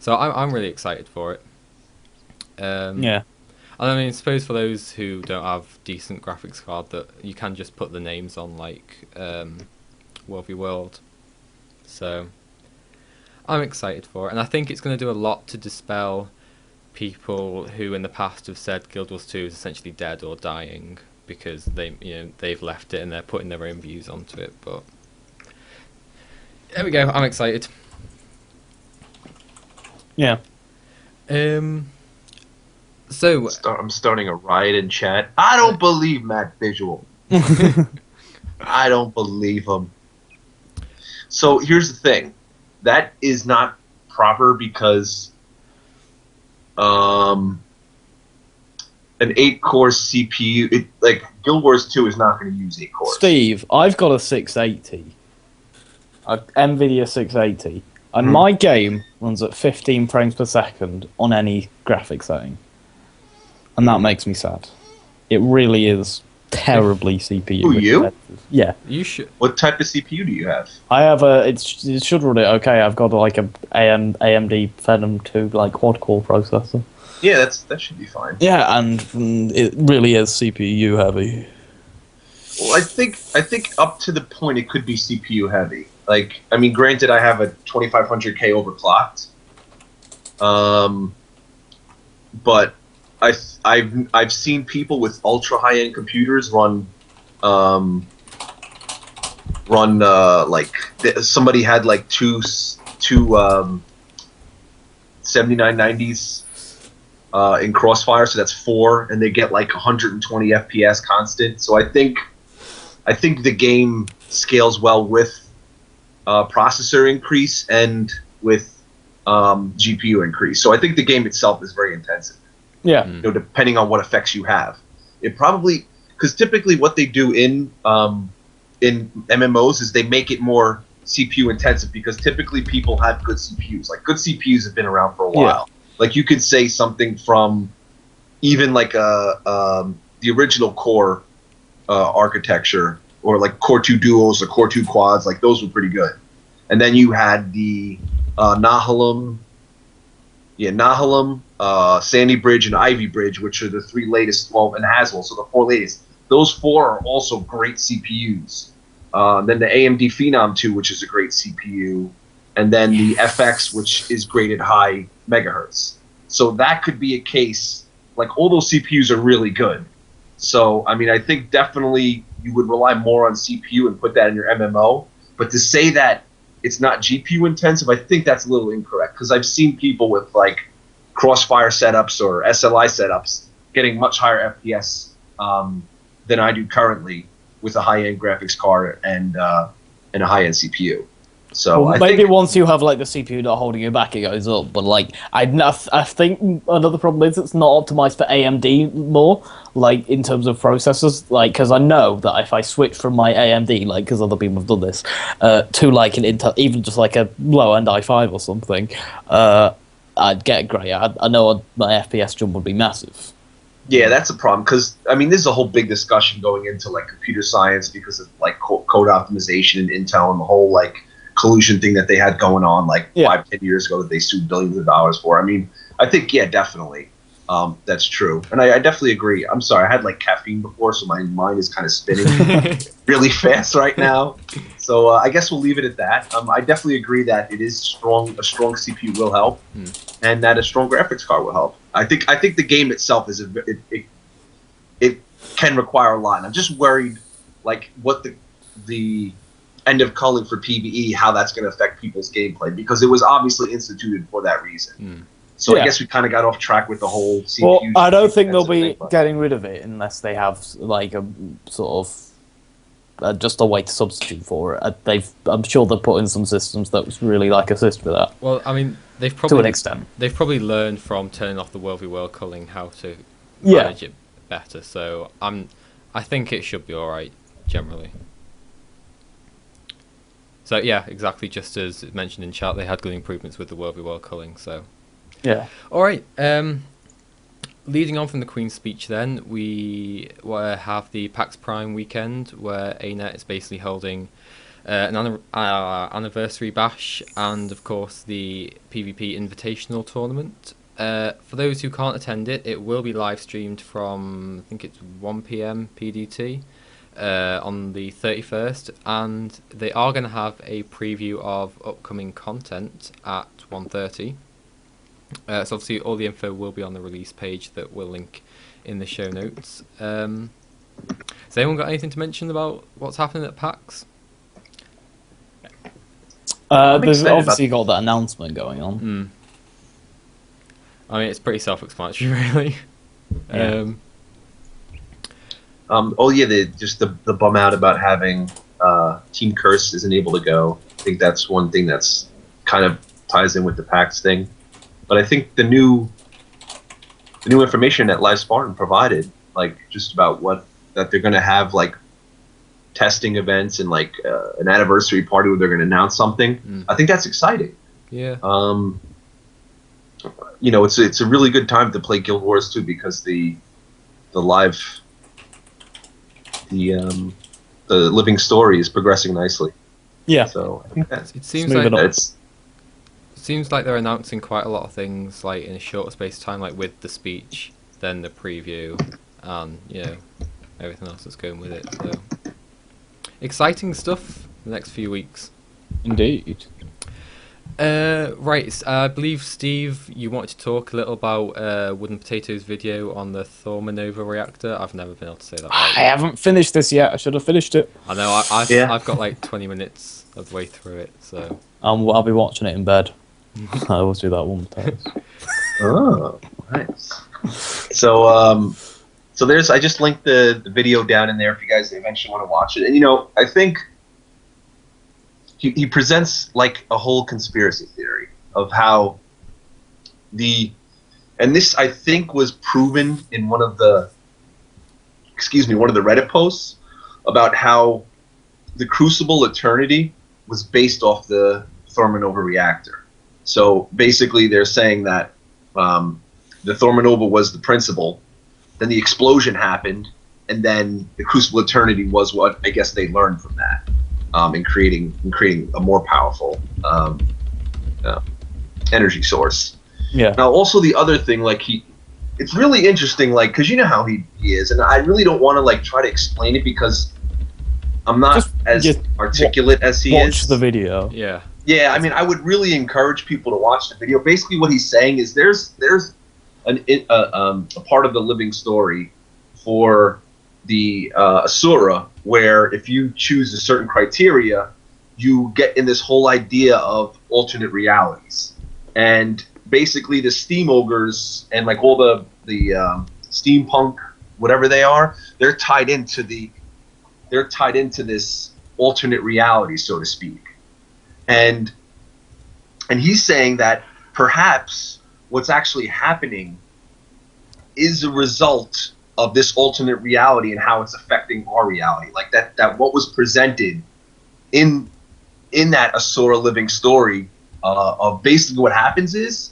So I'm really excited for it. Yeah. And I mean, I suppose for those who don't have decent graphics card, that you can just put the names on like World v World. So I'm excited for it, and I think it's going to do a lot to dispel people who in the past have said Guild Wars 2 is essentially dead or dying because they've left it and they're putting their own views onto it. But there we go. I'm excited. Yeah. So I'm starting a riot in chat. I don't believe Matt Visual. I don't believe him. So here's the thing. That is not proper because an 8-core CPU, like Guild Wars 2 is not going to use 8 cores. Steve, I've got a 680. NVIDIA 680. And my game runs at 15 frames per second on any graphic setting. And that makes me sad. It really is terribly CPU. Who, you? Yeah. you should. What type of CPU do you have? I have it should run it okay. I've got like a AMD Phenom 2 like quad core processor. Yeah, that should be fine. Yeah, and it really is CPU heavy. Well, I think up to the point it could be CPU heavy. Like, I mean, granted, I have a 2500K overclocked, but I've seen people with ultra high end computers run somebody had like two 7990s in Crossfire, so that's 4, and they get like 120 FPS constant. So I think the game scales well with processor increase and with GPU increase. So I think the game itself is very intensive. Yeah. Depending on what effects you have, it probably, because typically what they do in MMOs is they make it more CPU intensive because typically people have good CPUs. Like good CPUs have been around for a while. Like you could say something from even like the original Core architecture, or like Core 2 duos or Core 2 quads. Like those were pretty good. And then you had the Nahulum, Sandy Bridge, and Ivy Bridge, which are the 3 latest, and Haswell, so the 4 latest. Those 4 are also great CPUs. Then the AMD Phenom 2, which is a great CPU, and then the FX, which is great at high megahertz. So that could be a case, like all those CPUs are really good. So, I mean, I think definitely you would rely more on CPU and put that in your MMO. But to say that it's not GPU intensive, I think that's a little incorrect, because I've seen people with like Crossfire setups or SLI setups getting much higher FPS than I do currently with a high-end graphics card and a high-end CPU. So Well, I maybe think, once you have like the CPU not holding you back, it goes up. But like, I think another problem is it's not optimized for AMD more, like in terms of processors. Like, because I know that if I switch from my AMD, like, because other people have done this, to like an Intel, even just like a low-end i5 or something, I'd get great. I know my FPS jump would be massive. yeah, that's a problem because I mean, there's a whole big discussion going into like computer science because of like code optimization and Intel and the whole like collusion thing that they had going on like 5-10 years ago that they sued billions of dollars for. I mean, I think definitely that's true, and I definitely agree. I'm sorry, I had like caffeine before, so my mind is kind of spinning really fast right now. So I guess we'll leave it at that. I definitely agree that it is strong. A strong CPU will help, and that a strong graphics card will help. I think the game itself is it can require a lot. And I'm just worried, like what the end of culling for PvE, how that's going to affect people's gameplay, because it was obviously instituted for that reason. So I guess we kind of got off track with the whole CPU. Well, I don't think they'll be getting rid of it unless they have like a sort of just a way to substitute for it. I'm sure they've put in some systems that really like assist with that. Well, I mean, they've probably to an extent they've probably learned from turning off the world v world culling how to manage it better. So I think it should be all right generally. So yeah, exactly. Just as mentioned in chat, they had good improvements with the world v world culling. So yeah. All right. Leading on from the Queen's speech, then we have the PAX Prime weekend, where ANET is basically holding an anniversary bash, and of course the PvP Invitational tournament. For those who can't attend it, it will be live streamed from, I think it's 1 PM PDT on the 31st, and they are going to have a preview of upcoming content at 1:30. So obviously all the info will be on the release page that we'll link in the show notes. Has anyone got anything to mention about what's happening at PAX? There's obviously got that announcement going on. I mean, it's pretty self-explanatory, really. Just the bum out about having Team Curse isn't able to go. I think that's one thing that's kind of ties in with the PAX thing. But I think the new information that Live Spartan provided, like just about that they're going to have like testing events and like an anniversary party where they're going to announce something. I think that's exciting. Yeah. It's a really good time to play Guild Wars 2 because the living story is progressing nicely. Yeah. So I think it seems like they're announcing quite a lot of things like in a shorter space of time, like with the speech, then the preview, and everything else that's going with it. So exciting stuff the next few weeks. Indeed. Right, I believe Steve, you wanted to talk a little about Wooden Potato's video on the Thormanova reactor. I've never been able to say that right. I haven't finished this yet. I should have finished it. I know. I've got like 20 minutes of the way through it, so I'll be watching it in bed. I always do that one. Oh, nice. So there's. I just linked the video down in there if you guys eventually want to watch it. And I think he presents like a whole conspiracy theory of how and this I think was proven in one of the Reddit posts about how the Crucible Eternity was based off the Thormanova reactor. So basically, they're saying that the Thormanova was the principal, then the explosion happened, and then the Crucible Eternity was what I guess they learned from that, in creating a more powerful energy source. Yeah. Now, also the other thing, like it's really interesting, like because you know how he is, and I really don't want to like try to explain it because I'm not as articulate as he is. Watch the video. Yeah. Yeah, I mean, I would really encourage people to watch the video. Basically, what he's saying is there's a part of the living story for the Asura where if you choose a certain criteria, you get in this whole idea of alternate realities. And basically, the steam ogres and like all the steampunk, whatever they are, they're tied into this alternate reality, so to speak. And he's saying that perhaps what's actually happening is a result of this alternate reality and how it's affecting our reality. Like that what was presented in that Asura living story of basically what happens is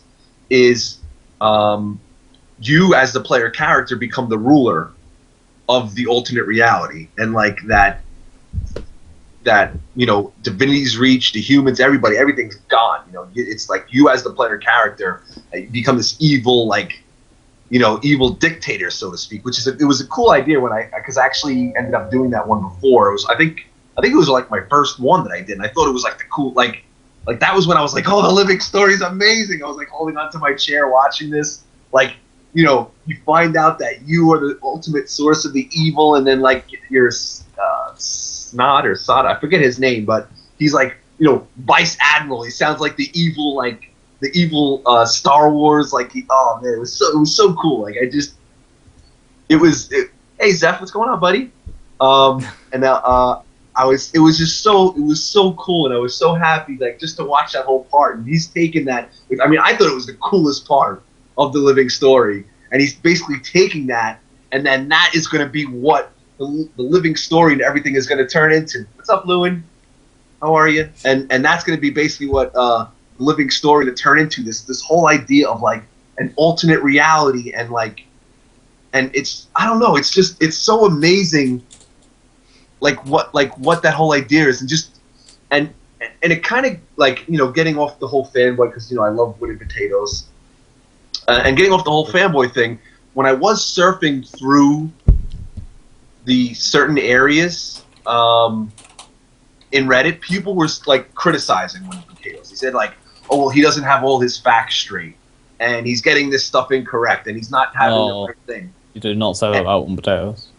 you as the player character become the ruler of the alternate reality, and like that divinity's reach, the humans, everybody, everything's gone. It's like you as the player character you become this evil, like evil dictator, so to speak, which it was a cool idea because I actually ended up doing that one before. It was I think it was like my first one that I did, and I thought it was like the cool like that was when I was like, oh, the living story is amazing. I was like holding onto my chair watching this, like you find out that you are the ultimate source of the evil, and then like your Snod or Sada, I forget his name, but he's like Vice Admiral. He sounds like the evil Star Wars, like oh man, it was so cool. Like hey Zeph, what's going on, buddy? And it was so cool, and I was so happy like just to watch that whole part. And he's taken that. I mean, I thought it was the coolest part of the living story, and he's basically taking that, and then that is going to be what the living story and everything is going to turn into. What's up, Lewin? How are you? And that's going to be basically what the living story to turn into, this whole idea of like an alternate reality, and it's I don't know, it's so amazing, like what that whole idea is, and it kind of like getting off the whole fanboy, because I love wooden potatoes, and getting off the whole fanboy thing. When I was surfing through the certain areas in Reddit, people were like criticizing wooden potatoes. He said like, oh well, he doesn't have all his facts straight, and he's getting this stuff incorrect, and he's not having the right thing. You did not say that about wooden potatoes.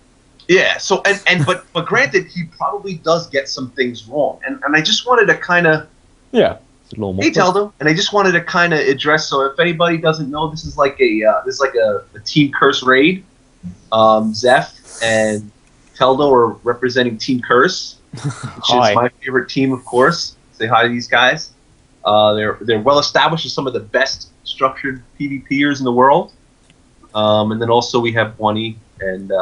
Yeah, so but granted, he probably does get some things wrong, and I just wanted to kind of hey Teldo, and I just wanted to kind of address. So if anybody doesn't know, this is like a Team Curse raid. Zeph and Teldo are representing Team Curse, which is my favorite team, of course. Say hi to these guys. They're well established as some of the best structured PvPers in the world. And then also we have Wani and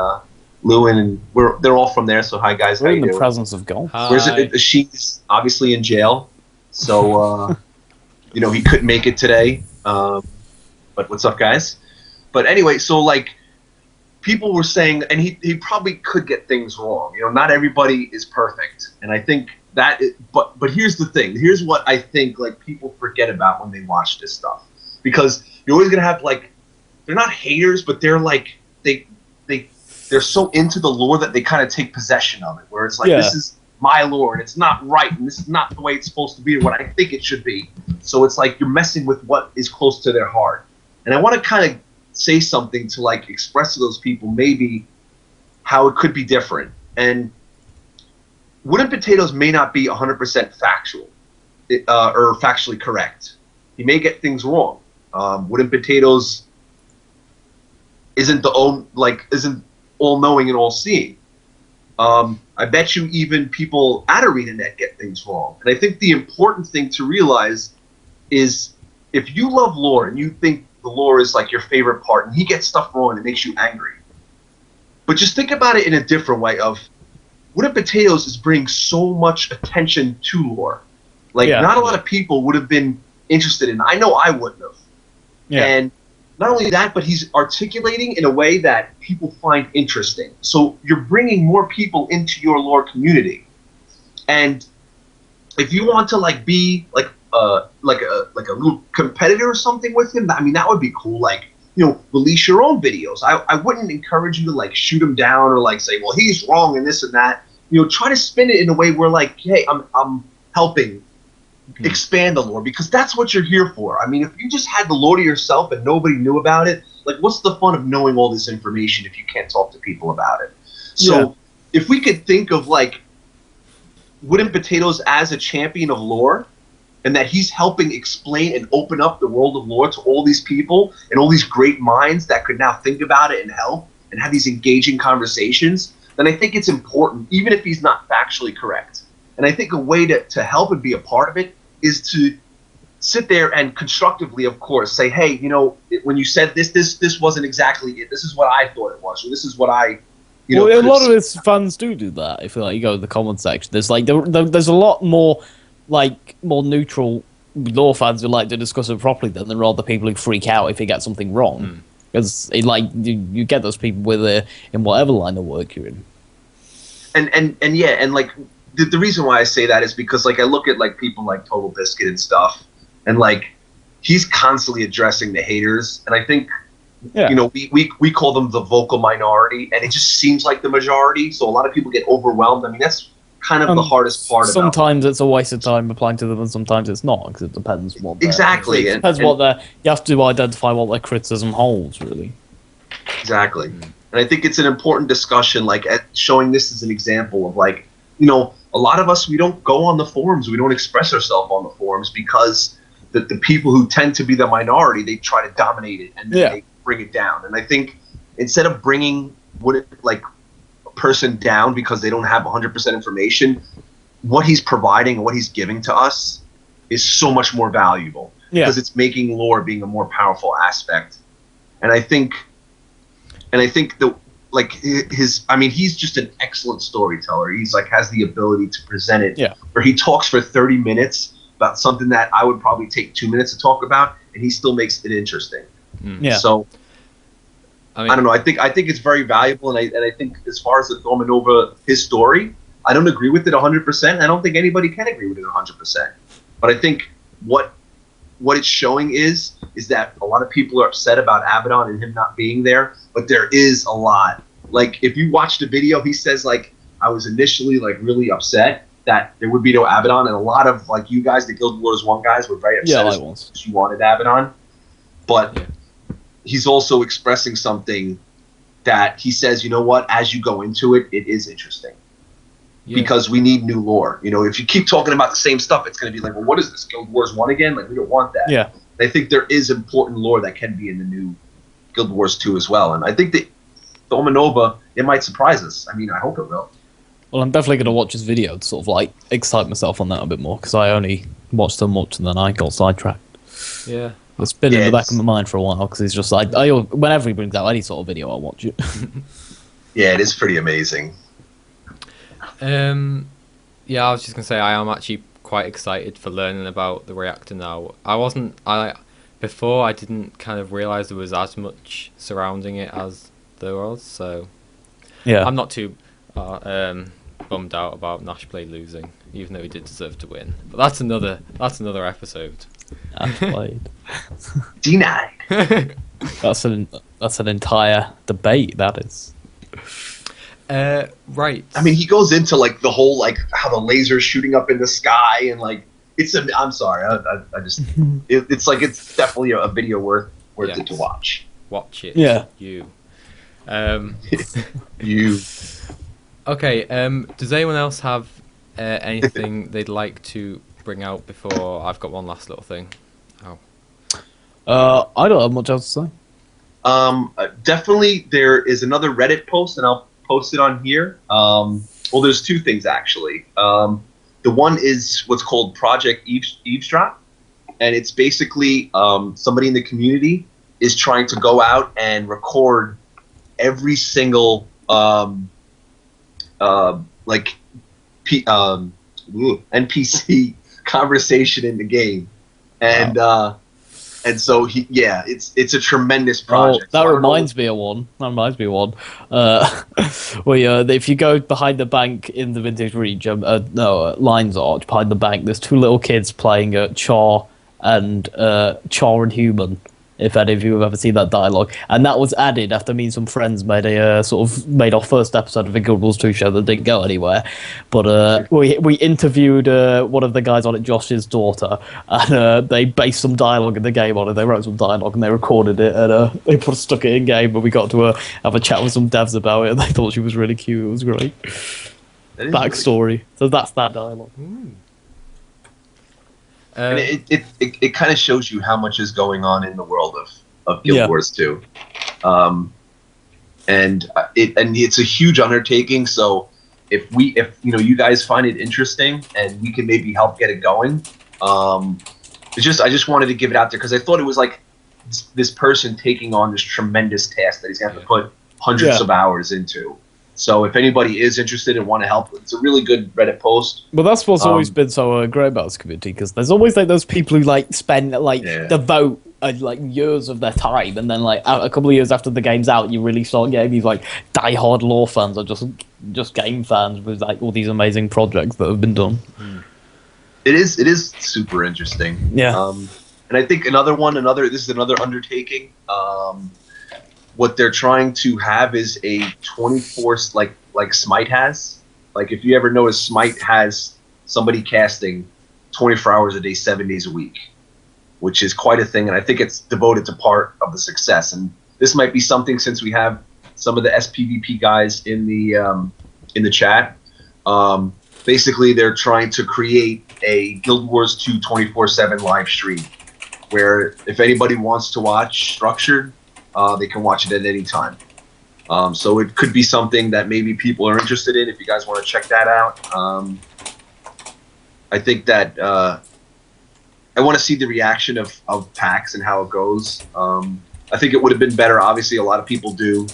Lewin, and they're all from there. So hi guys, we're how in you the doing? presence of God. Where's it? She's obviously in jail, so he couldn't make it today. But what's up, guys? But anyway, so like people were saying, and he probably could get things wrong. Not everybody is perfect, and I think that. But here's the thing. Here's what I think like people forget about when they watch this stuff, because you're always gonna have like, they're not haters, but they're like they're so into the lore that they kind of take possession of it, where it's like, this is my lore, and it's not right, and this is not the way it's supposed to be, or what I think it should be. So it's like you're messing with what is close to their heart. And I want to kind of say something to like express to those people maybe how it could be different. And wooden potatoes may not be 100% factual or factually correct. He may get things wrong. Wooden potatoes isn't all-knowing and all-seeing. I bet you even people at ArenaNet get things wrong. And I think the important thing to realize is, if you love lore and you think the lore is like your favorite part, and he gets stuff wrong and it makes you angry, but just think about it in a different way of, wooden potatoes is bringing so much attention to lore. Like, not a lot of people would have been interested in. I know I wouldn't have. Yeah. And not only that, but he's articulating in a way that people find interesting. So you're bringing more people into your lore community. And if you want to like be like a little competitor or something with him, I mean, that would be cool. Like, release your own videos. I wouldn't encourage you to like shoot him down or like say, well, he's wrong and this and that. Try to spin it in a way where like, hey, I'm helping expand the lore, because that's what you're here for. I mean, if you just had the lore to yourself and nobody knew about it, like, what's the fun of knowing all this information if you can't talk to people about it? So if we could think of like wooden potatoes as a champion of lore, and that he's helping explain and open up the world of lore to all these people and all these great minds that could now think about it and help and have these engaging conversations, then I think it's important, even if he's not factually correct. And I think a way to help and be a part of it is to sit there and constructively, of course, say, hey, you know, when you said this wasn't exactly it. This is what I thought it was, or this is what I, you know. Well, a lot of his fans do that. If you go to the comment section, there's like there's a lot more more neutral lore fans who like to discuss it properly than there are the people who freak out if he gets something wrong. Because you get those people with in whatever line of work you're in. And yeah, and like the reason why I say that is because like I look at like people like Total Biscuit and stuff, and like he's constantly addressing the haters, and I think you know we call them the vocal minority, and it just seems like the majority, so a lot of people get overwhelmed. I mean, that's kind of the hardest part. Sometimes it's a waste of time replying to them, and sometimes it's not, because it depends what exactly. It depends what you have to identify what their criticism holds, really. Exactly, and I think it's an important discussion, like at showing this as an example of like, you know, a lot of us, we don't go on the forums, we don't express ourselves on the forums because the people who tend to be the minority, they try to dominate it and then they bring it down. And I think instead of bringing person down because they don't have 100% information, what he's providing and what he's giving to us is so much more valuable because it's making lore being a more powerful aspect. And I think he's just an excellent storyteller. He's like has the ability to present it where he talks for 30 minutes about something that I would probably take 2 minutes to talk about, and he still makes it interesting. So I don't know. I think it's very valuable, and I think as far as the Thormanova, his story, I don't agree with it 100%. I don't think anybody can agree with it 100%. But I think what it's showing is that a lot of people are upset about Abaddon and him not being there, but there is a lot. Like if you watch the video, he says like I was initially like really upset that there would be no Abaddon, and a lot of like you guys, the Guild Wars 1 guys, were very upset because you wanted Abaddon. But he's also expressing something that he says, you know what, as you go into it, it is interesting. Because we need new lore. You know, if you keep talking about the same stuff, it's going to be like, well, what is this, Guild Wars 1 again? Like, we don't want that. I think there is important lore that can be in the new Guild Wars 2 as well. And I think that Thormanova, it might surprise us. I mean, I hope it will. Well, I'm definitely going to watch his video to sort of like excite myself on that a bit more, because I only watched so much and then I got sidetracked. It's been in the back of my mind for a while, because it's just like, whenever he brings out any sort of video, I'll watch it. Yeah, it is pretty amazing. I was just gonna say I am actually quite excited for learning about the reactor now. Before I didn't kind of realize there was as much surrounding it as there was, so I'm not too bummed out about Nashblade losing, even though he did deserve to win. But that's another episode. Nashblade denied. That's an entire debate. That is. Right. I mean, he goes into like the whole like how the laser's shooting up in the sky and like I'm sorry, I just it's like it's definitely a video worth it to watch. Watch it. Yeah. You. You. Okay. Does anyone else have anything they'd like to bring out before I've got one last little thing? I don't have much else to say. Definitely, there is another Reddit post, and I'll post it on here. Well, there's two things actually. The one is what's called Project Eavesdrop, and it's basically somebody in the community is trying to go out and record every single NPC conversation in the game, and so it's a tremendous project. That reminds me of one. If you go behind the bank in the Vintage Reach, Lines Arch, behind the bank, there's two little kids playing Char and Human. If any of you have ever seen that dialogue, and that was added after me and some friends made our first episode of the Guild Wars 2 show that didn't go anywhere, but we interviewed one of the guys on it, Josh's daughter, and they based some dialogue in the game on it. They wrote some dialogue and they recorded it, and they stuck it in game, and we got to have a chat with some devs about it, and they thought she was really cute. It was great. Backstory. So that's that dialogue. And it kind of shows you how much is going on in the world of Guild Yeah. Wars 2. And it's a huge undertaking. So if you guys find it interesting and we can maybe help get it going, I just wanted to give it out there because I thought it was like this person taking on this tremendous task that he's going to have to put hundreds of hours into. So if anybody is interested and want to help, it's a really good Reddit post. But that's what's always been so great about this community, because there's always like those people who like spend devote like years of their time, and then like a couple of years after the game's out, you really start getting these like die-hard lore fans or just game fans with like all these amazing projects that have been done. It is super interesting. Yeah. And I think this is another undertaking. What they're trying to have is a 24 like Smite has. Like if you ever notice, Smite has somebody casting 24 hours a day, 7 days a week, which is quite a thing. And I think it's devoted to part of the success. And this might be something, since we have some of the SPVP guys in the chat. Basically, they're trying to create a Guild Wars 2 24/7 live stream, where if anybody wants to watch structured, they can watch it at any time. So it could be something that maybe people are interested in if you guys want to check that out. I think that I want to see the reaction of PAX and how it goes. I think it would have been better. Obviously, a lot of people do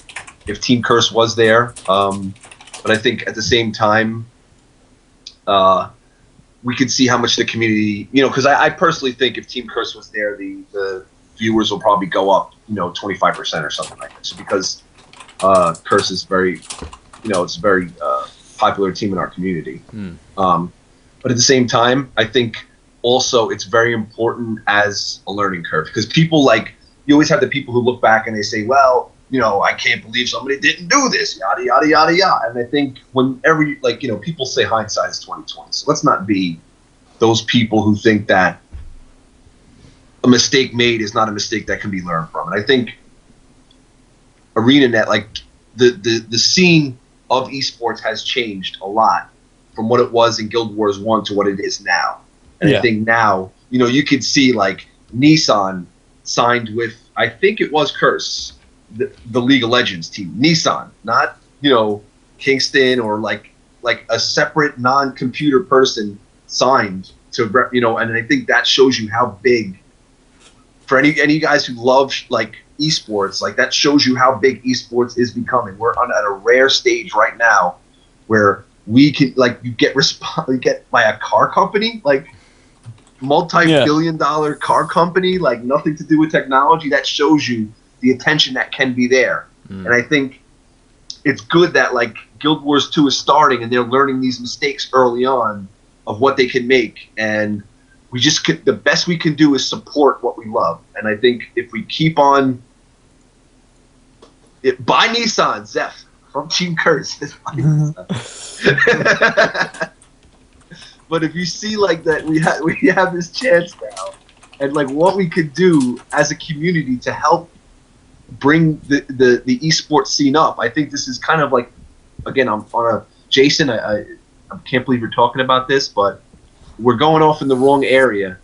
if Team Curse was there. But I think at the same time, we could see how much the community, because I personally think if Team Curse was there, the viewers will probably go up, 25% or something like this, because Curse is very, it's a very popular team in our community. But at the same time, I think also it's very important as a learning curve, because people you always have the people who look back and they say, well, I can't believe somebody didn't do this, yada, yada, yada, yada. And I think whenever, people say hindsight is 20/20. So let's not be those people who think that a mistake made is not a mistake that can be learned from. And I think ArenaNet, the scene of esports has changed a lot from what it was in Guild Wars 1 to what it is now. And I think now, you could see Nissan signed with, I think it was Curse, the League of Legends team. Nissan, not, Kingston or like a separate non-computer person signed to, and I think that shows you how big, for any guys who love esports, that shows you how big esports is becoming. We're at a rare stage right now where we can you get by a car company, multi-billion-dollar car company, nothing to do with technology. That shows you the attention that can be there. And I think it's good that Guild Wars 2 is starting and they're learning these mistakes early on of what they can make, and we just the best we can do is support what we love. And I think if we keep on buy Nissan, Zeph from Team Curse. But if you see that we have this chance now, and what we could do as a community to help bring the esports scene up, I think this is kind of again, I'm on a Jason. I can't believe you're talking about this, but we're going off in the wrong area.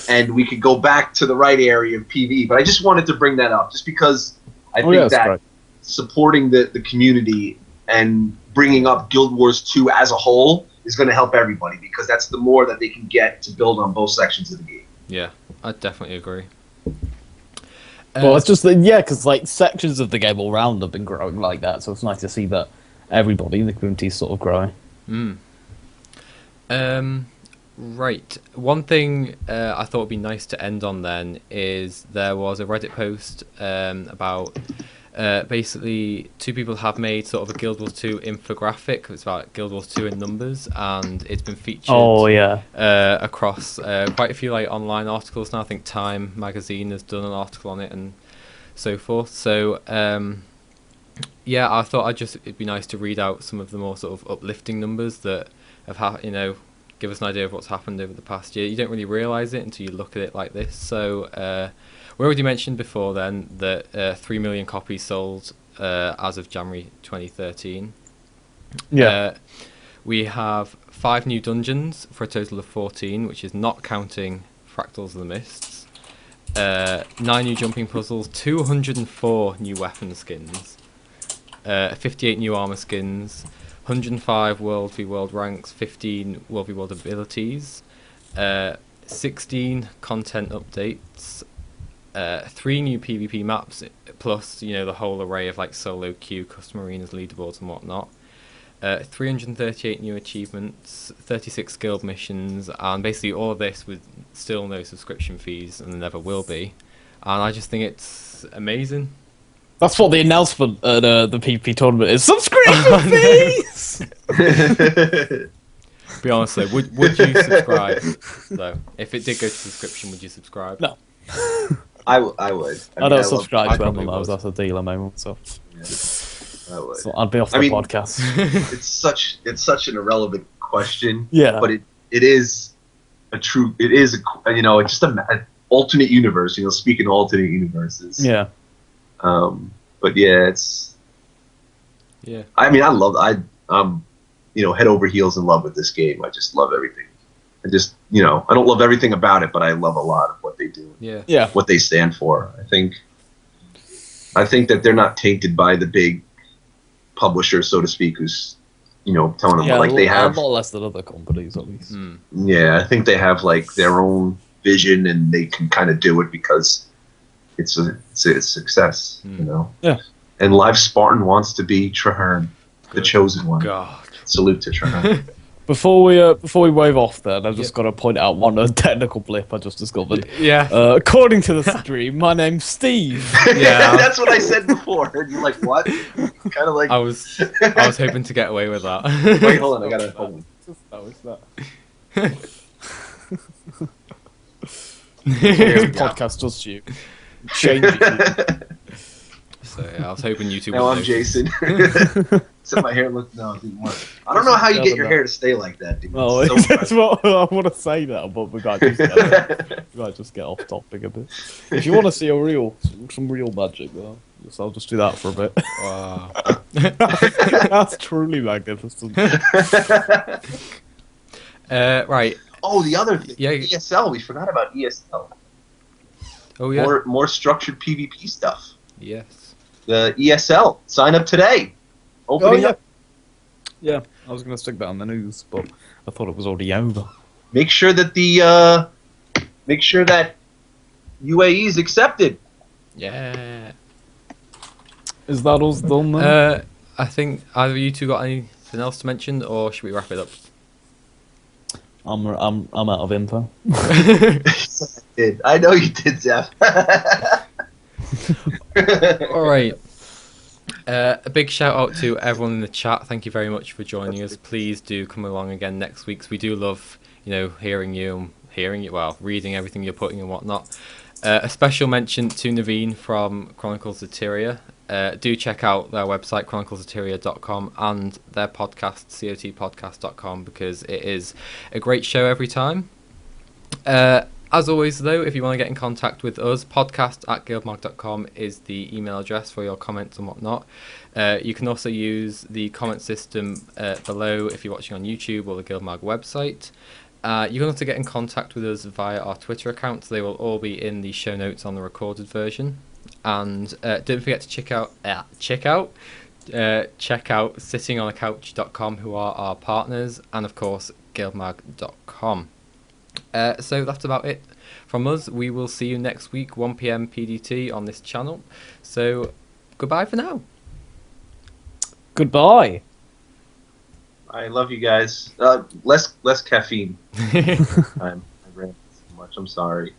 And we could go back to the right area of PvE. But I just wanted to bring that up, just because I think that supporting the community and bringing up Guild Wars 2 as a whole is going to help everybody, because that's the more that they can get to build on both sections of the game. Yeah, I definitely agree. Well, it's just that, because sections of the game all round have been growing like that, so it's nice to see that everybody in the community is sort of growing. Right. One thing I thought would be nice to end on then is there was a Reddit post about basically two people have made sort of a Guild Wars 2 infographic. It's about Guild Wars 2 in numbers, and it's been featured across quite a few online articles now. I think Time magazine has done an article on it and so forth. So I thought it'd be nice to read out some of the more sort of uplifting numbers that have give us an idea of what's happened over the past year. You don't really realise it until you look at it like this. So we already mentioned before then that 3 million copies sold as of January 2013. We have 5 new dungeons for a total of 14, which is not counting Fractals of the Mists. 9 new jumping puzzles, 204 new weapon skins, 58 new armor skins, 105 World v World ranks, 15 World v World abilities, 16 content updates, 3 new PvP maps, plus the whole array of like solo queue, custom arenas, leaderboards, and whatnot. 338 new achievements, 36 guild missions, and basically all of this with still no subscription fees, and there never will be. And I just think it's amazing. That's what the announcement at the PP tournament is. Subscription fees! Be honest though, would you subscribe? Though, if it did go to subscription, would you subscribe? No. I would. I don't subscribe to probably MMOs. would. That's a deal at the moment, so. Yeah, I would. So I'd be off the podcast. It's such an irrelevant question. Yeah. But it is just an alternate universe. Speaking of alternate universes. Yeah. But yeah, it's. Yeah. I mean, I'm head over heels in love with this game. I just love everything. I don't love everything about it, but I love a lot of what they do. Yeah. Yeah. What they stand for. I think that they're not tainted by the big publisher, so to speak, who's telling them like they have a lot less than other companies at least. Yeah, I think they have like their own vision and they can kind of do it because it's a success, Yeah. And Live Spartan wants to be Traherne, the chosen one. God. Salute to Traherne. Before we wave off, then I've just got to point out one technical blip I just discovered. Yeah. According to the stream, my name's Steve. Yeah. That's what I said before. And you're like, what? Kind of like. I was hoping to get away with that. Wait, hold on. I gotta hold on. Podcast does you. Change it. So yeah, I was hoping you two would Now I'm notice. Jason. Except my hair looked. No, it didn't work. I don't know how you get your hair to stay like that, dude. Well, It's so that's what I want to say that, but we might just get off topic a bit. If you want to see some real magic, though, I'll just do that for a bit. Wow. That's truly magnificent. Right. Oh, the other thing. Yeah. ESL. We forgot about ESL. Oh yeah. More structured PvP stuff. Yes. The ESL. Sign up today. Opening up. Yeah, I was going to stick that on the news, but I thought it was already over. Make sure that UAE is accepted. Yeah. Is that us done then? I think either you two got anything else to mention, or should we wrap it up? I'm out of info. I know you did, Zeph. All right. A big shout out to everyone in the chat. Thank you very much for joining us. Please do come along again next week, 'cause we do love, hearing you, reading everything you're putting and whatnot. A special mention to Naveen from Chronicles of Tyria. Do check out their website, chroniclesoftyria.com, and their podcast, cotpodcast.com, because it is a great show every time. As always, though, if you want to get in contact with us, podcast@guildmag.com is the email address for your comments and whatnot. You can also use the comment system below if you're watching on YouTube or the Guildmag website. You can also get in contact with us via our Twitter accounts. They will all be in the show notes on the recorded version. And don't forget to check out sittingonacouch.com, who are our partners, and of course guildmag.com. So that's about it from us. We will see you next week, 1 PM PDT on this channel. So goodbye for now. Goodbye. I love you guys. Less caffeine. I ran so much. I'm sorry.